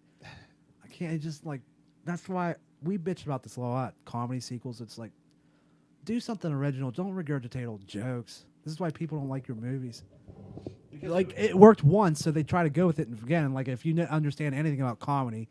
I can't. It just like that's why we bitch about this a lot. Comedy sequels. It's like do something original. Don't regurgitate old jokes. This is why people don't like your movies. Like it worked once, so they try to go with it again. Like if you understand anything about comedy,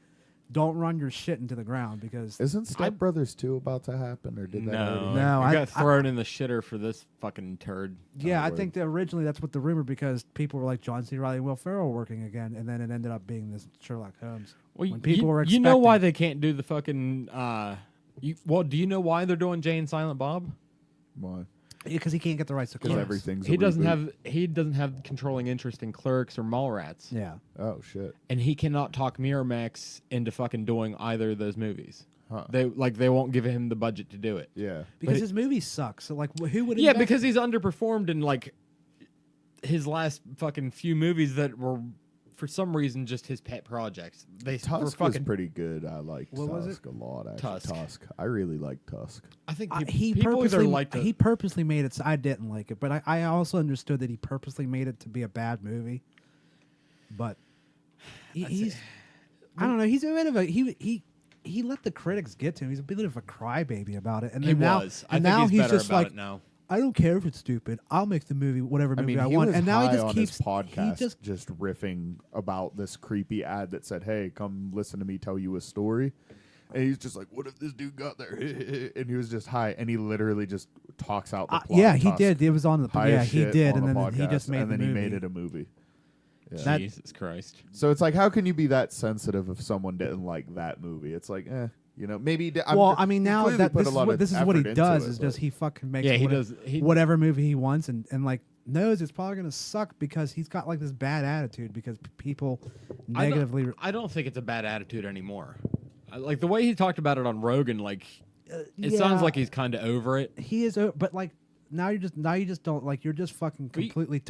don't run your shit into the ground because Isn't Step Brothers 2 about to happen, or did that already? No, No, I I- got thrown in the shitter for this fucking turd. yeah, I word. think that originally that's what the rumor because people were like John C. Reilly and Will Ferrell working again, and then it ended up being this Sherlock Holmes. Well, When people were you know why expecting- they can't do the fucking. Do you know why they're doing Jay and Silent Bob? Why? Because he can't get the rights to Because Clerks. everything's He a doesn't reboot. have controlling interest in Clerks or Mallrats. Yeah, Oh shit. And he cannot talk Miramax into fucking doing either of those movies. Huh. They won't give him the budget to do it. Yeah. because it- his movies suck. So like, who would? Yeah, invest- because he's underperformed in like his last fucking few movies that were for some reason just his pet projects. They were Tusk was fucking. pretty good. I liked What was Tusk a lot. Actually, Tusk. I really liked Tusk. I think he people either purposely like he purposely made it. So I didn't like it, but I also understood that he purposely made it to be a bad movie. But he's I don't know. He's a bit of a he let the critics get to him. He's a bit of a crybaby about it, and he then now was. I and think now he's better just about like it now. I don't care if it's stupid. I'll make the movie whatever I movie mean, I he want. was And now high he just on keeps his podcast, He just riffing about this creepy ad that said, "Hey, come listen to me tell you a story." And he's just like, "What if this dude got there?" And he was just high, and he literally just talks out the plot. yeah, of he Tusk. did. It was on the High yeah as he shit did, on and the then he podcast, just made and the then movie. he made it a movie. Yeah. That- Jesus Christ. So it's like, how can you be that sensitive if someone didn't like that movie? It's like, maybe. Well, I mean, now clearly that put this a is lot what of this is what he effort into does it, is but- just he fucking makes Yeah, he whatever, does. He, whatever movie he wants and like knows it's probably gonna suck because he's got like this bad attitude because people negatively. I don't think it's a bad attitude anymore. Like the way he talked about it on Rogan, like it sounds like he's kind of over it. he is, but like now you just don't like you're just fucking But you- completely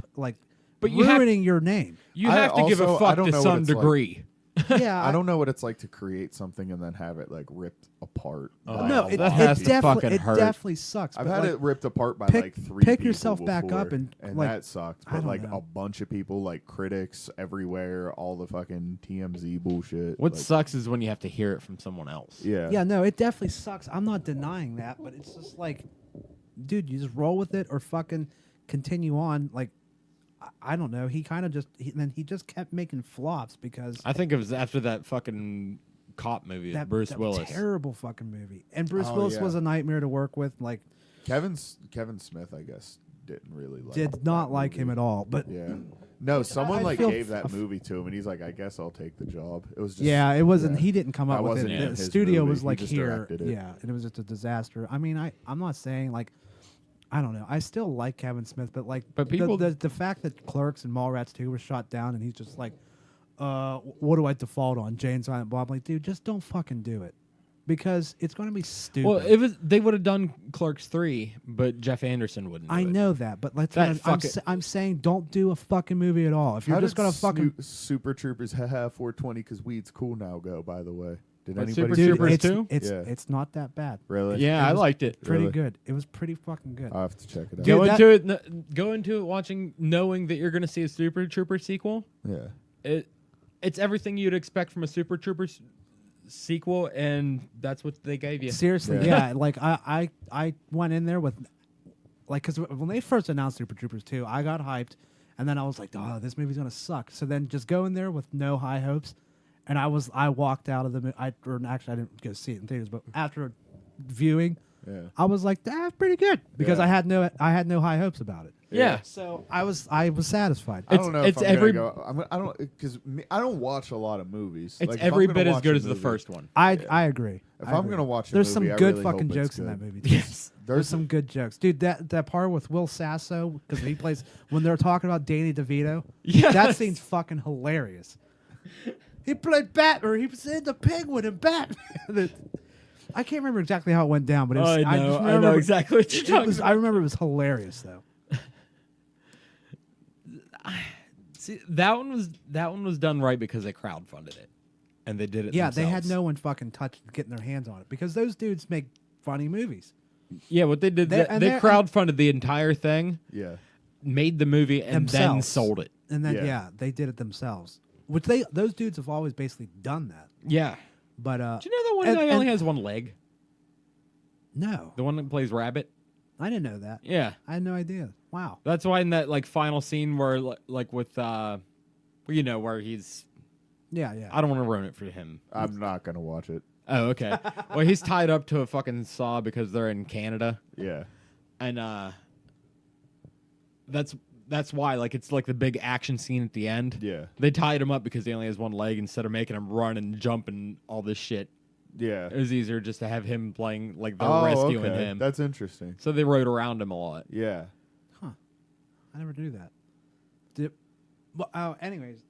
but you have- ruining your name. You I have to give a also- I fuck don't to know what some it's like. degree. Yeah, I don't know what it's like to create something and then have it like ripped apart. Oh, by No, a it, that lot has of to people. fucking hurt. definitely sucks. I've but, had like, it ripped apart by pick- like three. pick people yourself back before, up and, and like, that sucked. I But don't like know. a bunch of people, like critics everywhere, all the fucking TMZ bullshit. What like, sucks is when you have to hear it from someone else. Yeah. Yeah, no, it definitely sucks. I'm not denying that, but it's just like, dude, you just roll with it or fucking continue on. Like, I don't know. He kind of just then he just kept making flops because I think it was after that fucking cop movie, with Bruce that Willis. terrible fucking movie. And Bruce Oh, Willis yeah. was a nightmare to work with. Like, Kevin Smith, I guess, didn't really like. Did not that like him movie. at all. But Yeah. No, someone I like feel gave that movie to him, and he's like, "I guess I'll take the job." It was just yeah, it wasn't. yeah. He didn't come up That with wasn't it. even The his studio movie. was He like just here. directed it. Yeah, and it was just a disaster. I mean, I'm not saying like. I don't know. I still like Kevin Smith, but like, But people- the fact that Clerks and Mallrats 2 were shot down, and he's just like, what do I default on? Jay and Silent Bob. I'm like, dude, just don't fucking do it, because it's going to be stupid. Well, they would have done Clerks 3, but Jeff Anderson wouldn't. Do I it. know that, but let's. That I'm, fuck it. I'm saying don't do a fucking movie at all. If you're How just did gonna fucking Super Troopers haha 420 because weed's cool now go? By the way, did But anybody Super see dude, Troopers that? too? it's Yeah. it's not that bad. Really? Yeah, It I was liked it. Pretty Really? good. It was pretty fucking good. I'll have to check it out. Dude, Go into it watching, knowing that you're going to see a Super Trooper sequel. Yeah. It's everything you'd expect from a Super Troopers sequel, and that's what they gave you. Seriously, Yeah. yeah. Like I went in there with, like, because when they first announced Super Troopers 2, I got hyped, and then I was like, oh, this movie's gonna suck. So then just go in there with no high hopes, and I walked out of the movie. I didn't go see it in theaters, but after viewing, Yeah. I was like, that's pretty good, because Yeah. I had no high hopes about it. Yeah. So I was satisfied. I don't know. it's if I'm every- gonna go, I don't because I don't watch a lot of movies. It's Like, if every I'm gonna bit as watch good a as the movie- first one. I agree. If I I'm agree. gonna watch a there's movie, some I good really fucking hope it's jokes in that good. movie. Too. Yes. There's some good jokes, dude. That part with Will Sasso, because he plays when they're talking about Danny DeVito. Yes. That scene's fucking hilarious. He played Batman. He was in the Penguin and Batman. I can't remember exactly how it went down, but it was, I just know remember exactly what you're talking about. I remember it was hilarious though. See, that one was done right because they crowdfunded it, and they did it. Yeah, they had themselves. no one fucking getting their hands on it because those dudes make funny movies. Yeah, what they did, They're- they and they're- crowdfunded the entire thing, Yeah. made the movie, and then Themselves. sold it. And then Yeah. they did it themselves. Which those dudes have always basically done that. Yeah. But Do you know the one and- guy only and- has one leg? no, The one that plays Rabbit? I didn't know that. Yeah. I had no idea. Wow. That's why in that like final scene where like with where he's Yeah, yeah. I don't want to ruin it for him. I'm not gonna watch it. Oh, okay. Well, he's tied up to a fucking saw because they're in Canada. Yeah. And that's why like it's like the big action scene at the end. Yeah. They tied him up because he only has one leg instead of making him run and jump and all this shit. Yeah. It was easier just to have him playing like they're Oh, rescuing okay. him. That's interesting. So they rode around him a lot. Yeah. I never knew that. Anyways,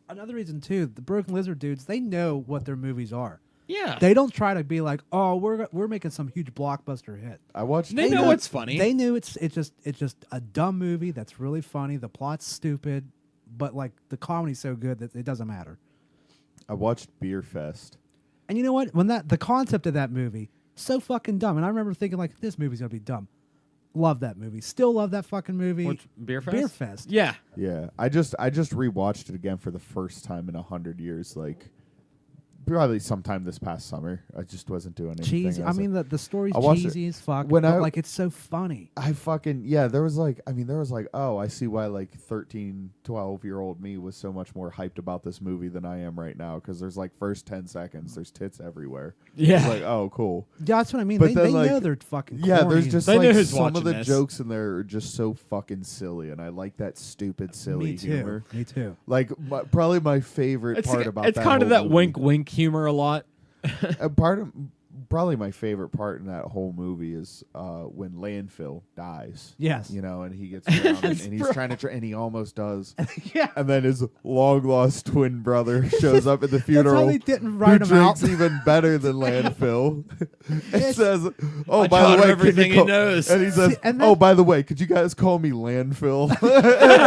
another reason too, the Broken Lizard dudes, they know what their movies are. Yeah. They don't try to be like, oh, we're making some huge blockbuster hit. I watched. They know what's funny. They knew it's just a dumb movie that's really funny. The plot's stupid, but like the comedy's so good that it doesn't matter. I watched Beer Fest. And you know what? When the concept of that movie, so fucking dumb. And I remember thinking like, this movie's gonna be dumb. Love that movie. Still love that fucking movie. What's Beer Fest? Beer Fest. Yeah. Yeah. I just rewatched it again for the first time in 100 years. Like probably sometime this past summer. I just wasn't doing anything. Cheesy. I mean, the story's I watched cheesy as fuck. when but I- like it's so funny. I fucking there was like oh, I see why like 13, 12-year-old me was so much more hyped about this movie than I am right now, because there's like first 10 seconds there's tits everywhere. Yeah. It's like, oh, cool. Yeah, that's what I mean. But They then, like, know they're fucking Yeah, corny there's and just They know like who's some of the watching this. jokes in there are just so fucking silly, and I like that stupid silly Me too. humor. Me too. Like probably my favorite part about it's that kind of whole that movie. wink wink humor a lot. Probably my favorite part in that whole movie is when Landfill dies. Yes. You know, and he gets around and he's trying to and he almost does. Yeah. And then his long lost twin brother shows up at the That's funeral. how they didn't who write him out. drinks even better than Landfill. It says, "Oh, I by taught the him way, everything can he you call-" knows. And he says, See, and "Oh, that- by the way, could you guys call me Landfill?"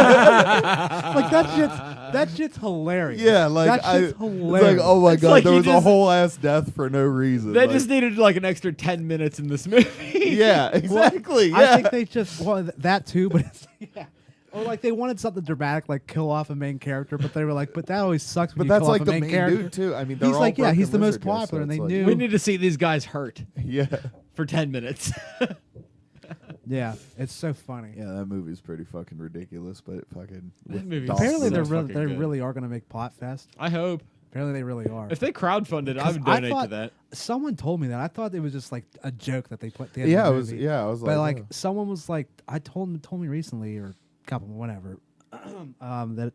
Like that shit's hilarious. Yeah, like that shit's it's hilarious. like, oh my It's god, like there you was a just- whole ass death for no reason. They Like, just needed like an extra 10 minutes in this movie. yeah, exactly. I yeah. think they just that too, but it's, yeah. Or like they wanted something dramatic, like kill off a main character, but they were like, but that always sucks. When But you that's kill like off a the main main character. dude too. I mean, they're He's all like, yeah, Broken he's the most Lizard guys, so popular, and it's they like- knew. We need to see these guys hurt Yeah, for 10 minutes. Yeah, it's so funny. yeah, that movie's pretty fucking ridiculous, but it fucking. That movie's Dolph Apparently, so they're Lundgren. really, fucking they good. really are going to make Pot Fest. I hope. Apparently they really are. If they crowdfunded, I 'Cause would I donate to thought- that. Someone told me that. I thought it was just like a joke that they put. At the end Yeah, of it the was. movie. Yeah, I was But like like, someone was like, told me recently or a couple whatever, that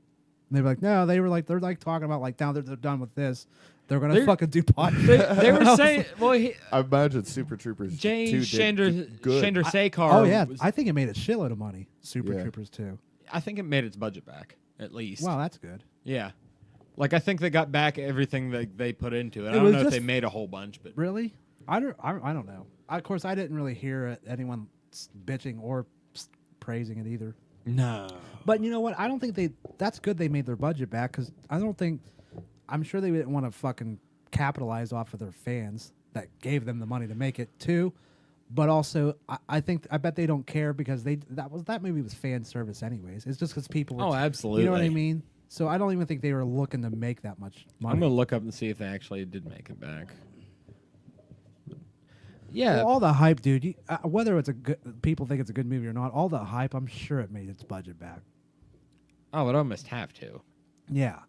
they were like, no, they're like talking about like now they're done with this, they're gonna They're- fucking do podcast. They were saying, well, I imagine Super Troopers Jane 2 did good. Shander Sekar. Oh yeah, was- I think it made a shitload of money. Super Yeah. Troopers too. I think it made its budget back at least. Wow, that's good. Yeah. Like I think they got back everything that they put into it. I It don't was know if just- they made a whole bunch, but Really? I don't know. Of course, I didn't really hear anyone bitching or praising it either. no. But you know what? I don't think that's good they made their budget back because I'm sure they didn't want to fucking capitalize off of their fans that gave them the money to make it too. But also, I bet they don't care because that movie was fan service anyways. It's just because people. Oh, absolutely. You know what I mean? So I don't even think they were looking to make that much money. I'm gonna look up and see if they actually did make it back. Yeah. Well, all the hype, dude. Whether it's people think it's a good movie or not, all the hype, I'm sure it made its budget back. Oh, it almost have to. Yeah.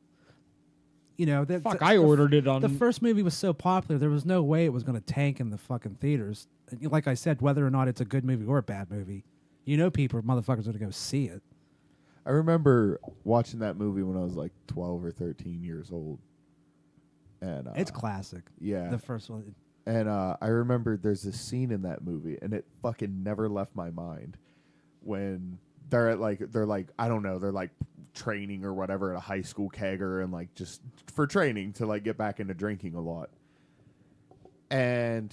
You know, Fuck, I ordered it on. The first movie was so popular, there was no way it was going to tank in the fucking theaters. And like I said, whether or not it's a good movie or a bad movie, motherfuckers are going to go see it. I remember watching that movie when I was like 12 or 13 years old. And It's classic. yeah. The first one. And I remember there's this scene in that movie, and it fucking never left my mind when they're like I don't know, they're like training or whatever at a high school kegger and like just for training to like get back into drinking a lot. And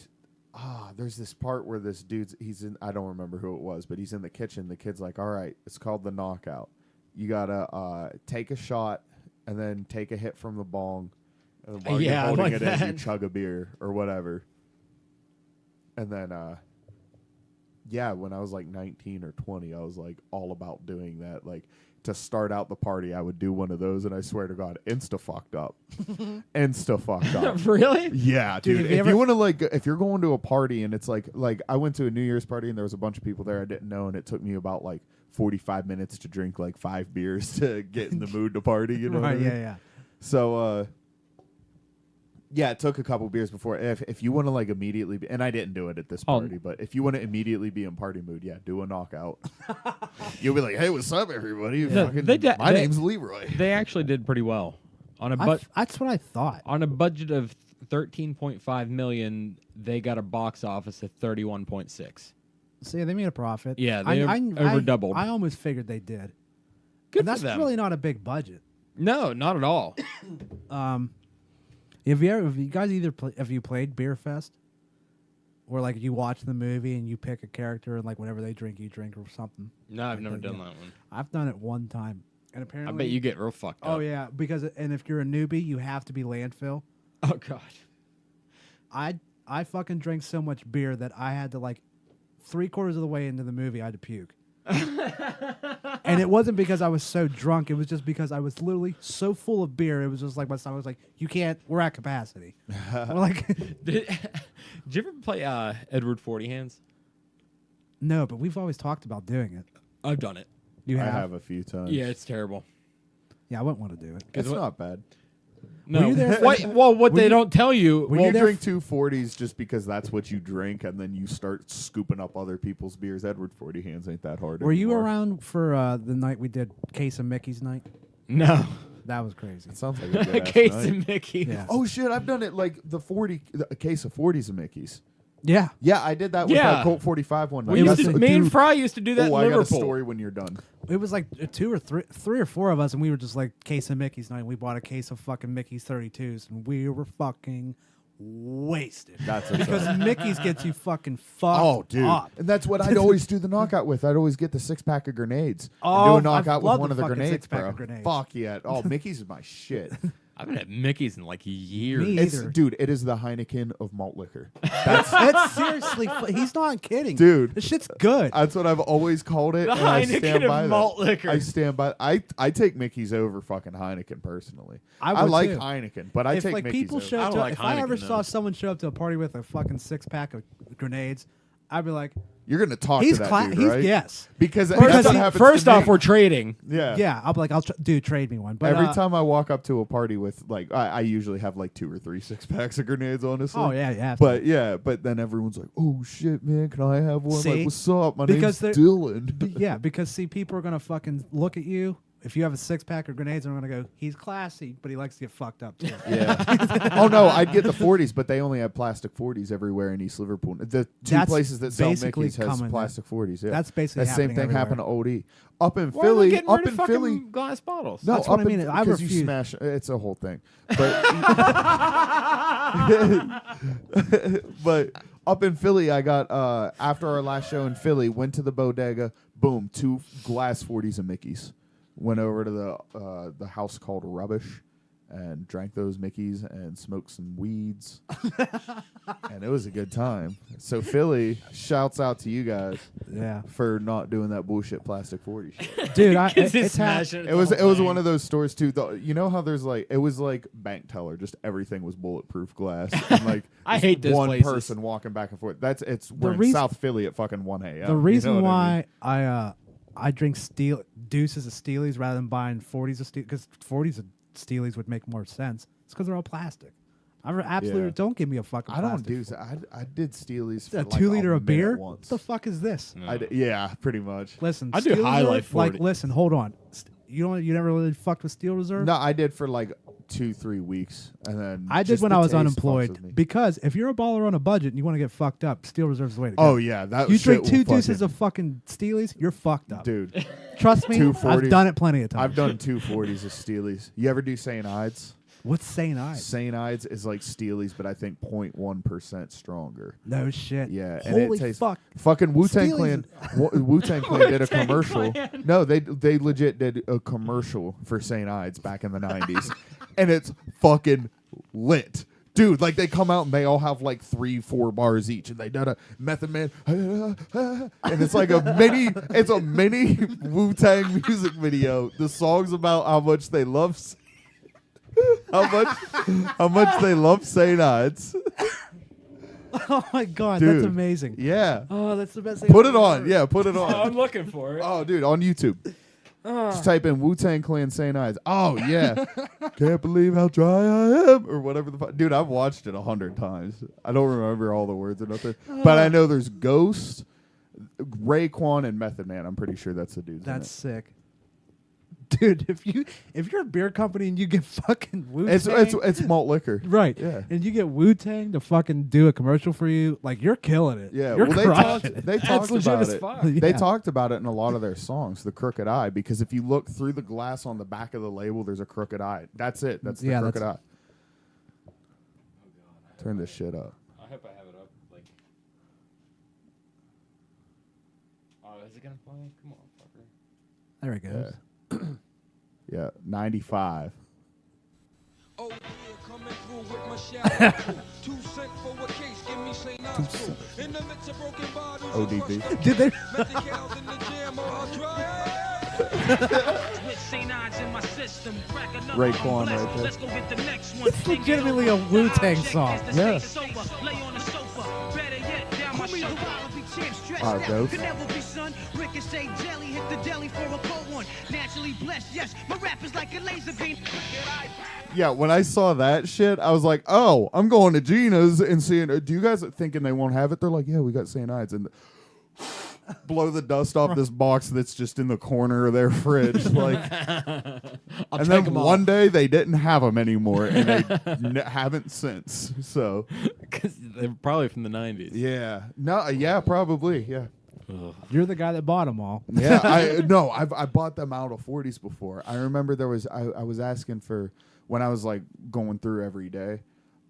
there's this part where this dude's I don't remember who it was, but he's in the kitchen. The kid's like, all right, it's called the knockout. You gotta take a shot and then take a hit from the bong. And while you're Yeah, I holding like it in, you that. chug a beer or whatever. And then, when I was like 19 or 20, I was like all about doing that. Like to start out the party, I would do one of those, and I swear to God, insta fucked up. Insta fucked up. Really? Yeah, Dude, dude. have you If ever- you want to if you're going to a party and it's like I went to a New Year's party and there was a bunch of people there I didn't know, and it took me about like 45 minutes to drink like 5 beers to get in the mood to party. You know what I Right, mean? yeah. So, yeah, it took a couple beers before. If you want to like immediately be, and I didn't do it at this party, but if you want to immediately be in party mood, yeah, do a knockout. You'll be like, hey, what's up, everybody? No, Fucking, my my name's Leroy. They actually did pretty well on a That's what I thought. on a budget of 13.5 million. They got a box office of 31.6. See, they made a profit. Yeah, they over doubled. I almost figured they did. Good And that's for them. really not a big budget. No, not at all. Have you guys have you played Beer Fest? Where like you watch the movie and you pick a character and like whenever they drink, you drink or something. No, I've Like never that, done yeah. that one. I've done it one time, and I apparently. bet you get real fucked up. Oh yeah, because if you're a newbie, you have to be landfill. Oh god. I fucking drank so much beer that I had to like 3/4 of the way into the movie I had to puke. And it wasn't because I was so drunk. It was just because I was literally so full of beer. It was just like my stomach was like, you can't. We're at capacity. We're like, Did you ever play Edward 40 Hands? no, but we've always talked about doing it. I've done it. You I have? have a few times. Yeah, it's terrible. Yeah, I wouldn't want to do it. It's what- not bad. No. you there for- what they you- don't tell you. When you you there drink 240s just because that's what you drink, and then you start scooping up other people's beers, Edward 40 Hands ain't that hard. Were you anymore. around for the night we did Case of Mickey's night? No. That was crazy. It sounds like a good Case night. of Mickey. Yeah. Oh shit! I've done it like a case of 40s of Mickey's. Yeah. Yeah, I did that with Yeah. that Colt 45 one night. We used That's- to, me and dude, Fry used to do that in I got a Liverpool. story when you're done. It was like three or four of us, and we were just like Case of Mickey's night. And we bought a case of fucking Mickey's 32s, and we were fucking wasted. That's what's Because up. Mickey's gets you fucking fucked Oh, dude. up. And that's what I'd always do the knockout with. I'd always get the 6-pack of grenades. Oh, and do a I've knockout with loved one the of the fucking grenades, 6-pack bro. of grenades. Fuck yeah. Oh, Mickey's is my shit. I haven't had Mickey's in like years. Me It's, either. dude, it is the Heineken of malt liquor. That's seriously, he's not kidding, Dude. This shit's good. That's what I've always called it. The and I Heineken stand of by malt that. liquor. I stand by. I take Mickey's over fucking Heineken personally. I I would like too. Heineken, but I If take like Mickey's people over. show I up don't to, like if I ever Heineken, saw though. someone show up to a party with a fucking 6-pack of grenades, I'd be like, You're gonna talk He's to that dude, he's right? Yes. Because Because that's what he- happens First to off, me. we're trading. yeah. Yeah, I'll be like, dude, trade me one. But Every time I walk up to a party with like, I usually have like 2 or 3 6-packs of grenades, honestly. Oh yeah. But then everyone's like, "Oh shit, man, can I have one?" See? Like, what's up? My Because name's they're- Dylan. Yeah, because see, people are gonna fucking look at you. If you have a 6-pack of grenades, they're gonna go, he's classy, but he likes to get fucked up too. Yeah. Oh no, I'd get the 40s, but they only have plastic 40s everywhere in East Liverpool. The 2 That's places that sell basically Mickey's has coming, plastic 40s. Yeah, That's basically that same happening thing happened everywhere. to OD up in Why are they Philly. getting Up rid in of fucking Philly. glass bottles? No, That's what up I mean. in, I because you refuse. smash. It's a whole thing, but but up in Philly, I got after our last show in Philly, went to the bodega. Boom, 2 glass 40s of Mickey's. Went over to the house called Rubbish and drank those Mickeys and smoked some weeds. And it was a good time. So Philly, shouts out to you guys Yeah, for not doing that bullshit plastic 40 shit. dude, It's smashing It was one of those stores too. You know how there's like it was like bank teller, just everything was bulletproof glass. And like I just hate those one places. person walking back and forth. We're in reason- South Philly at fucking 1 a.m. the reason you know what I mean? why I drink deuces of Steelies rather than buying 40s of Steelies, because 40s of Steelies would make more sense. It's because they're all plastic. I absolutely Yeah. don't give me a fucking. I don't plastic. do. I did Steelies for A like 2 liter a of beer. minute What once. the fuck is this? Yeah, pretty much. Listen, I do Steel High Reserve, Life like 40. listen, hold on. You never really fucked with Steel Reserve. No, I did for like 2-3 weeks, and then I did just when the I was taste fucks unemployed with me. because if you're a baller on a budget and you want to get fucked up, Steel Reserve's the way to go. Oh yeah, that You shit drink will 2 fucking- deuces of fucking Steelies, you're fucked up. dude. Trust me, 2 I've 40s. done it plenty of times. I've done 2 40s of Steelies. You ever do St. Ides? What's St. Ides? St. Ides is like Steelies, but I think 0.1% stronger. No shit. Yeah, and Holy it tastes fuck. fucking Wu-Tang Steelies Clan. Wu-Tang Clan did a Wu-Tang commercial. Clan. No, they legit did a commercial for St. Ides back in the 90s, and it's fucking lit. Dude, like they come out and they all have like 3-4 bars each, and they done a Method Man, and it's like a mini Wu-Tang music video. The song's about how much they love, how much they love St. Ides. Oh my god, Dude. that's amazing. Yeah, Oh, that's the best thing. put I've it ever on. heard. Yeah, put it Oh, on. I'm looking for it. Oh, dude, on YouTube. Just type in Wu-Tang Clan St. Ides. Oh, yeah. Can't believe how dry I am. Or whatever the fuck. Dude, I've watched it 100 times. I don't remember all the words or nothing. But I know there's Ghost, Raekwon, and Method Man. I'm pretty sure that's the dudes. That's sick. Dude, if you're a beer company and you get fucking Wu-Tang, it's malt liquor. right, Yeah. and you get Wu-Tang to fucking do a commercial for you, like you're killing it. Yeah, you're well, crushing it. they That's talked legit about as it. fuck. They Yeah. talked about it in a lot of their songs, the crooked eye, because if you look through the glass on the back of the label, there's a crooked eye. That's it. That's the Yeah, crooked that's- eye. Turn this shit up. I hope I have it up. Like, oh, is it gonna play? Come on, fucker. There it goes. Yeah, 95. Oh yeah, coming through with my shower. 2 cents for a case, give me St. Ides. In the midst of broken bottles, ODB. Did they? met the cows in the jam or I'll try. With St. Ides in my system, crack another Raekwon blessed. right there. Let's go get the next one. It's legitimately a Wu-Tang song. Yeah. Lay on the sofa. Better yet, down my shoulder. Ghost. Could never be son. Ricochet jelly, hit the deli for a cold one. Naturally blessed, yes. My rap is like a laser beam. Yeah, when I saw that shit, I was like, oh, I'm going to Gina's and seeing, do you guys thinking they won't have it? They're like, yeah, we got St. Ides. And blow the dust off this box that's just in the corner of their fridge. Like, I'll and take then 'em one all. day they didn't have them anymore, and they haven't since. So, 'Cause they're probably from the 90s. yeah. No, yeah, probably. Yeah. You're the guy that bought them all. Yeah, I bought them out of 40s before. I remember I was asking for when I was like going through every day.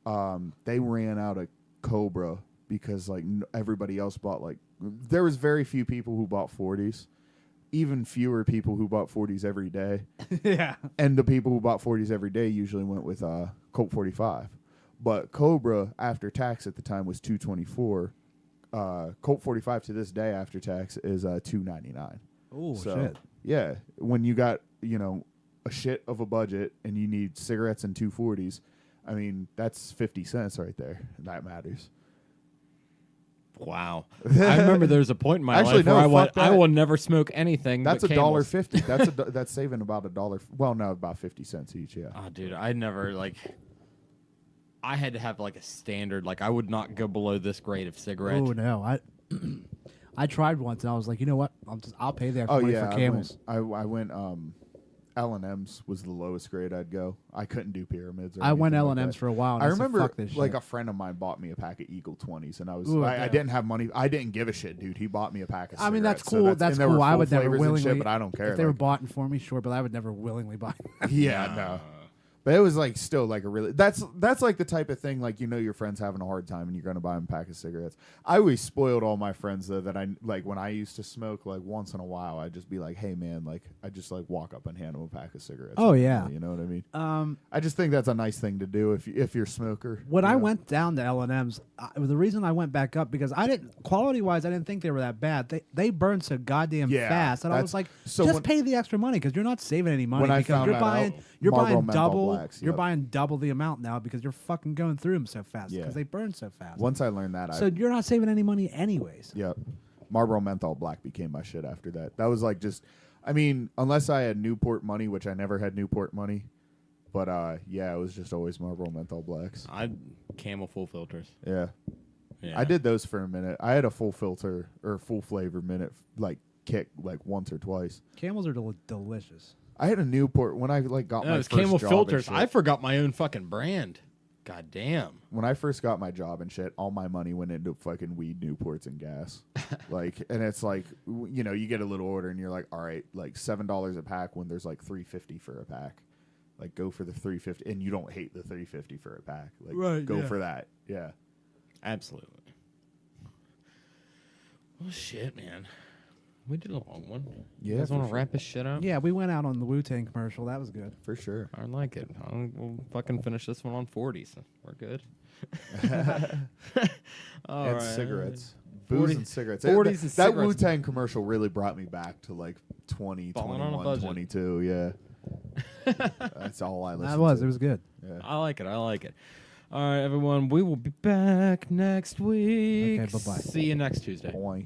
They ran out of Cobra because like everybody else bought like there was very few people who bought 40s, even fewer people who bought 40s every day, Yeah. and the people who bought 40s every day usually went with Colt 45. But Cobra after tax at the time was $224. Colt 45 to this day after tax is $299. Oh So, shit. yeah, when you got, a shit of a budget and you need cigarettes and 240s, I mean, that's 50 cents right there. That matters. Wow. I remember there was a point in my Actually, life no, where I went, fuck I that. will never smoke anything. That's but $1.50. Camels. That's saving about $1. Well, no, about 50 cents each. Yeah. Oh, dude, I never like. I had to have like a standard. Like I would not go below this grade of cigarette. Oh no, I tried once and I was like, you know what? I'll pay the extra Oh money yeah, for Camels. I went L&M's was the lowest grade I'd go. I couldn't do pyramids. Or I went anything like L&M's that. for a while. And I said, remember fuck this like shit. a friend of mine bought me a pack of Eagle 20s, and Ooh, I yeah. didn't have money. I didn't give a shit, dude. He bought me a pack of I mean, that's cigarettes. cool. So That's and there cool. were I full would never flavors and willingly. shit, but I don't care. If they were like- bought for me, sure, but I would never willingly buy. yeah, no. But it was like still like a really that's like the type of thing like your friend's having a hard time and you're gonna buy them a pack of cigarettes. I always spoiled all my friends though that I like when I used to smoke like once in a while I'd just be like, hey man, like I just like walk up and hand them a pack of cigarettes. Oh, yeah. You know what I mean? I just think that's a nice thing to do if you're a smoker. When you I know? went down to L&M's, the reason I went back up because I didn't quality-wise, I didn't think they were that bad. They burned so goddamn Yeah, fast, and I that's- was like, so just when- pay the extra money because you're not saving any money When I because found you're that buying out, you're Marlboro buying Menthol double Blacks, you're yep. buying double the amount now because you're fucking going through them so fast Yeah. because they burn so fast. Once I learned that, So you're not saving any money anyways. Yep. Marlboro Menthol Black became my shit after that. That was like just, I mean, unless I had Newport money, which I never had Newport money, but yeah, it was just always Marlboro Menthol Blacks. I Camel full filters. Yeah. Yeah. I did those for a minute. I had a full filter or full flavor minute like kick like once or twice. Camels are delicious. I had a Newport when I like got No, my it's first Camel job filters. and I shit. forgot my own fucking brand. God damn. When I first got my job and shit, all my money went into fucking weed, Newports, and gas. Like, and it's like, you get a little order and you're like, all right, like $7 a pack when there's like $3.50 for a pack. Like, go for the $3.50, and you don't hate the $3.50 for a pack. Like, Right, go yeah. for that. Yeah. Absolutely. Well, shit, man. We did a long one. Yeah, You guys for want to sure. wrap this shit up? Yeah, we went out on the Wu-Tang commercial. That was good. For sure. I like it. We'll fucking finish this one on 40, so we're good. All And right. cigarettes. 40 Booze and cigarettes. 40s that and that cigarettes. Wu-Tang commercial really brought me back to like 20, Balling on a 21, budget. 22. Yeah. That's all I listened That was. to. It was good. Yeah. I like it. I like it. All right, everyone. We will be back next week. Okay, bye-bye. See you next Tuesday. Boing.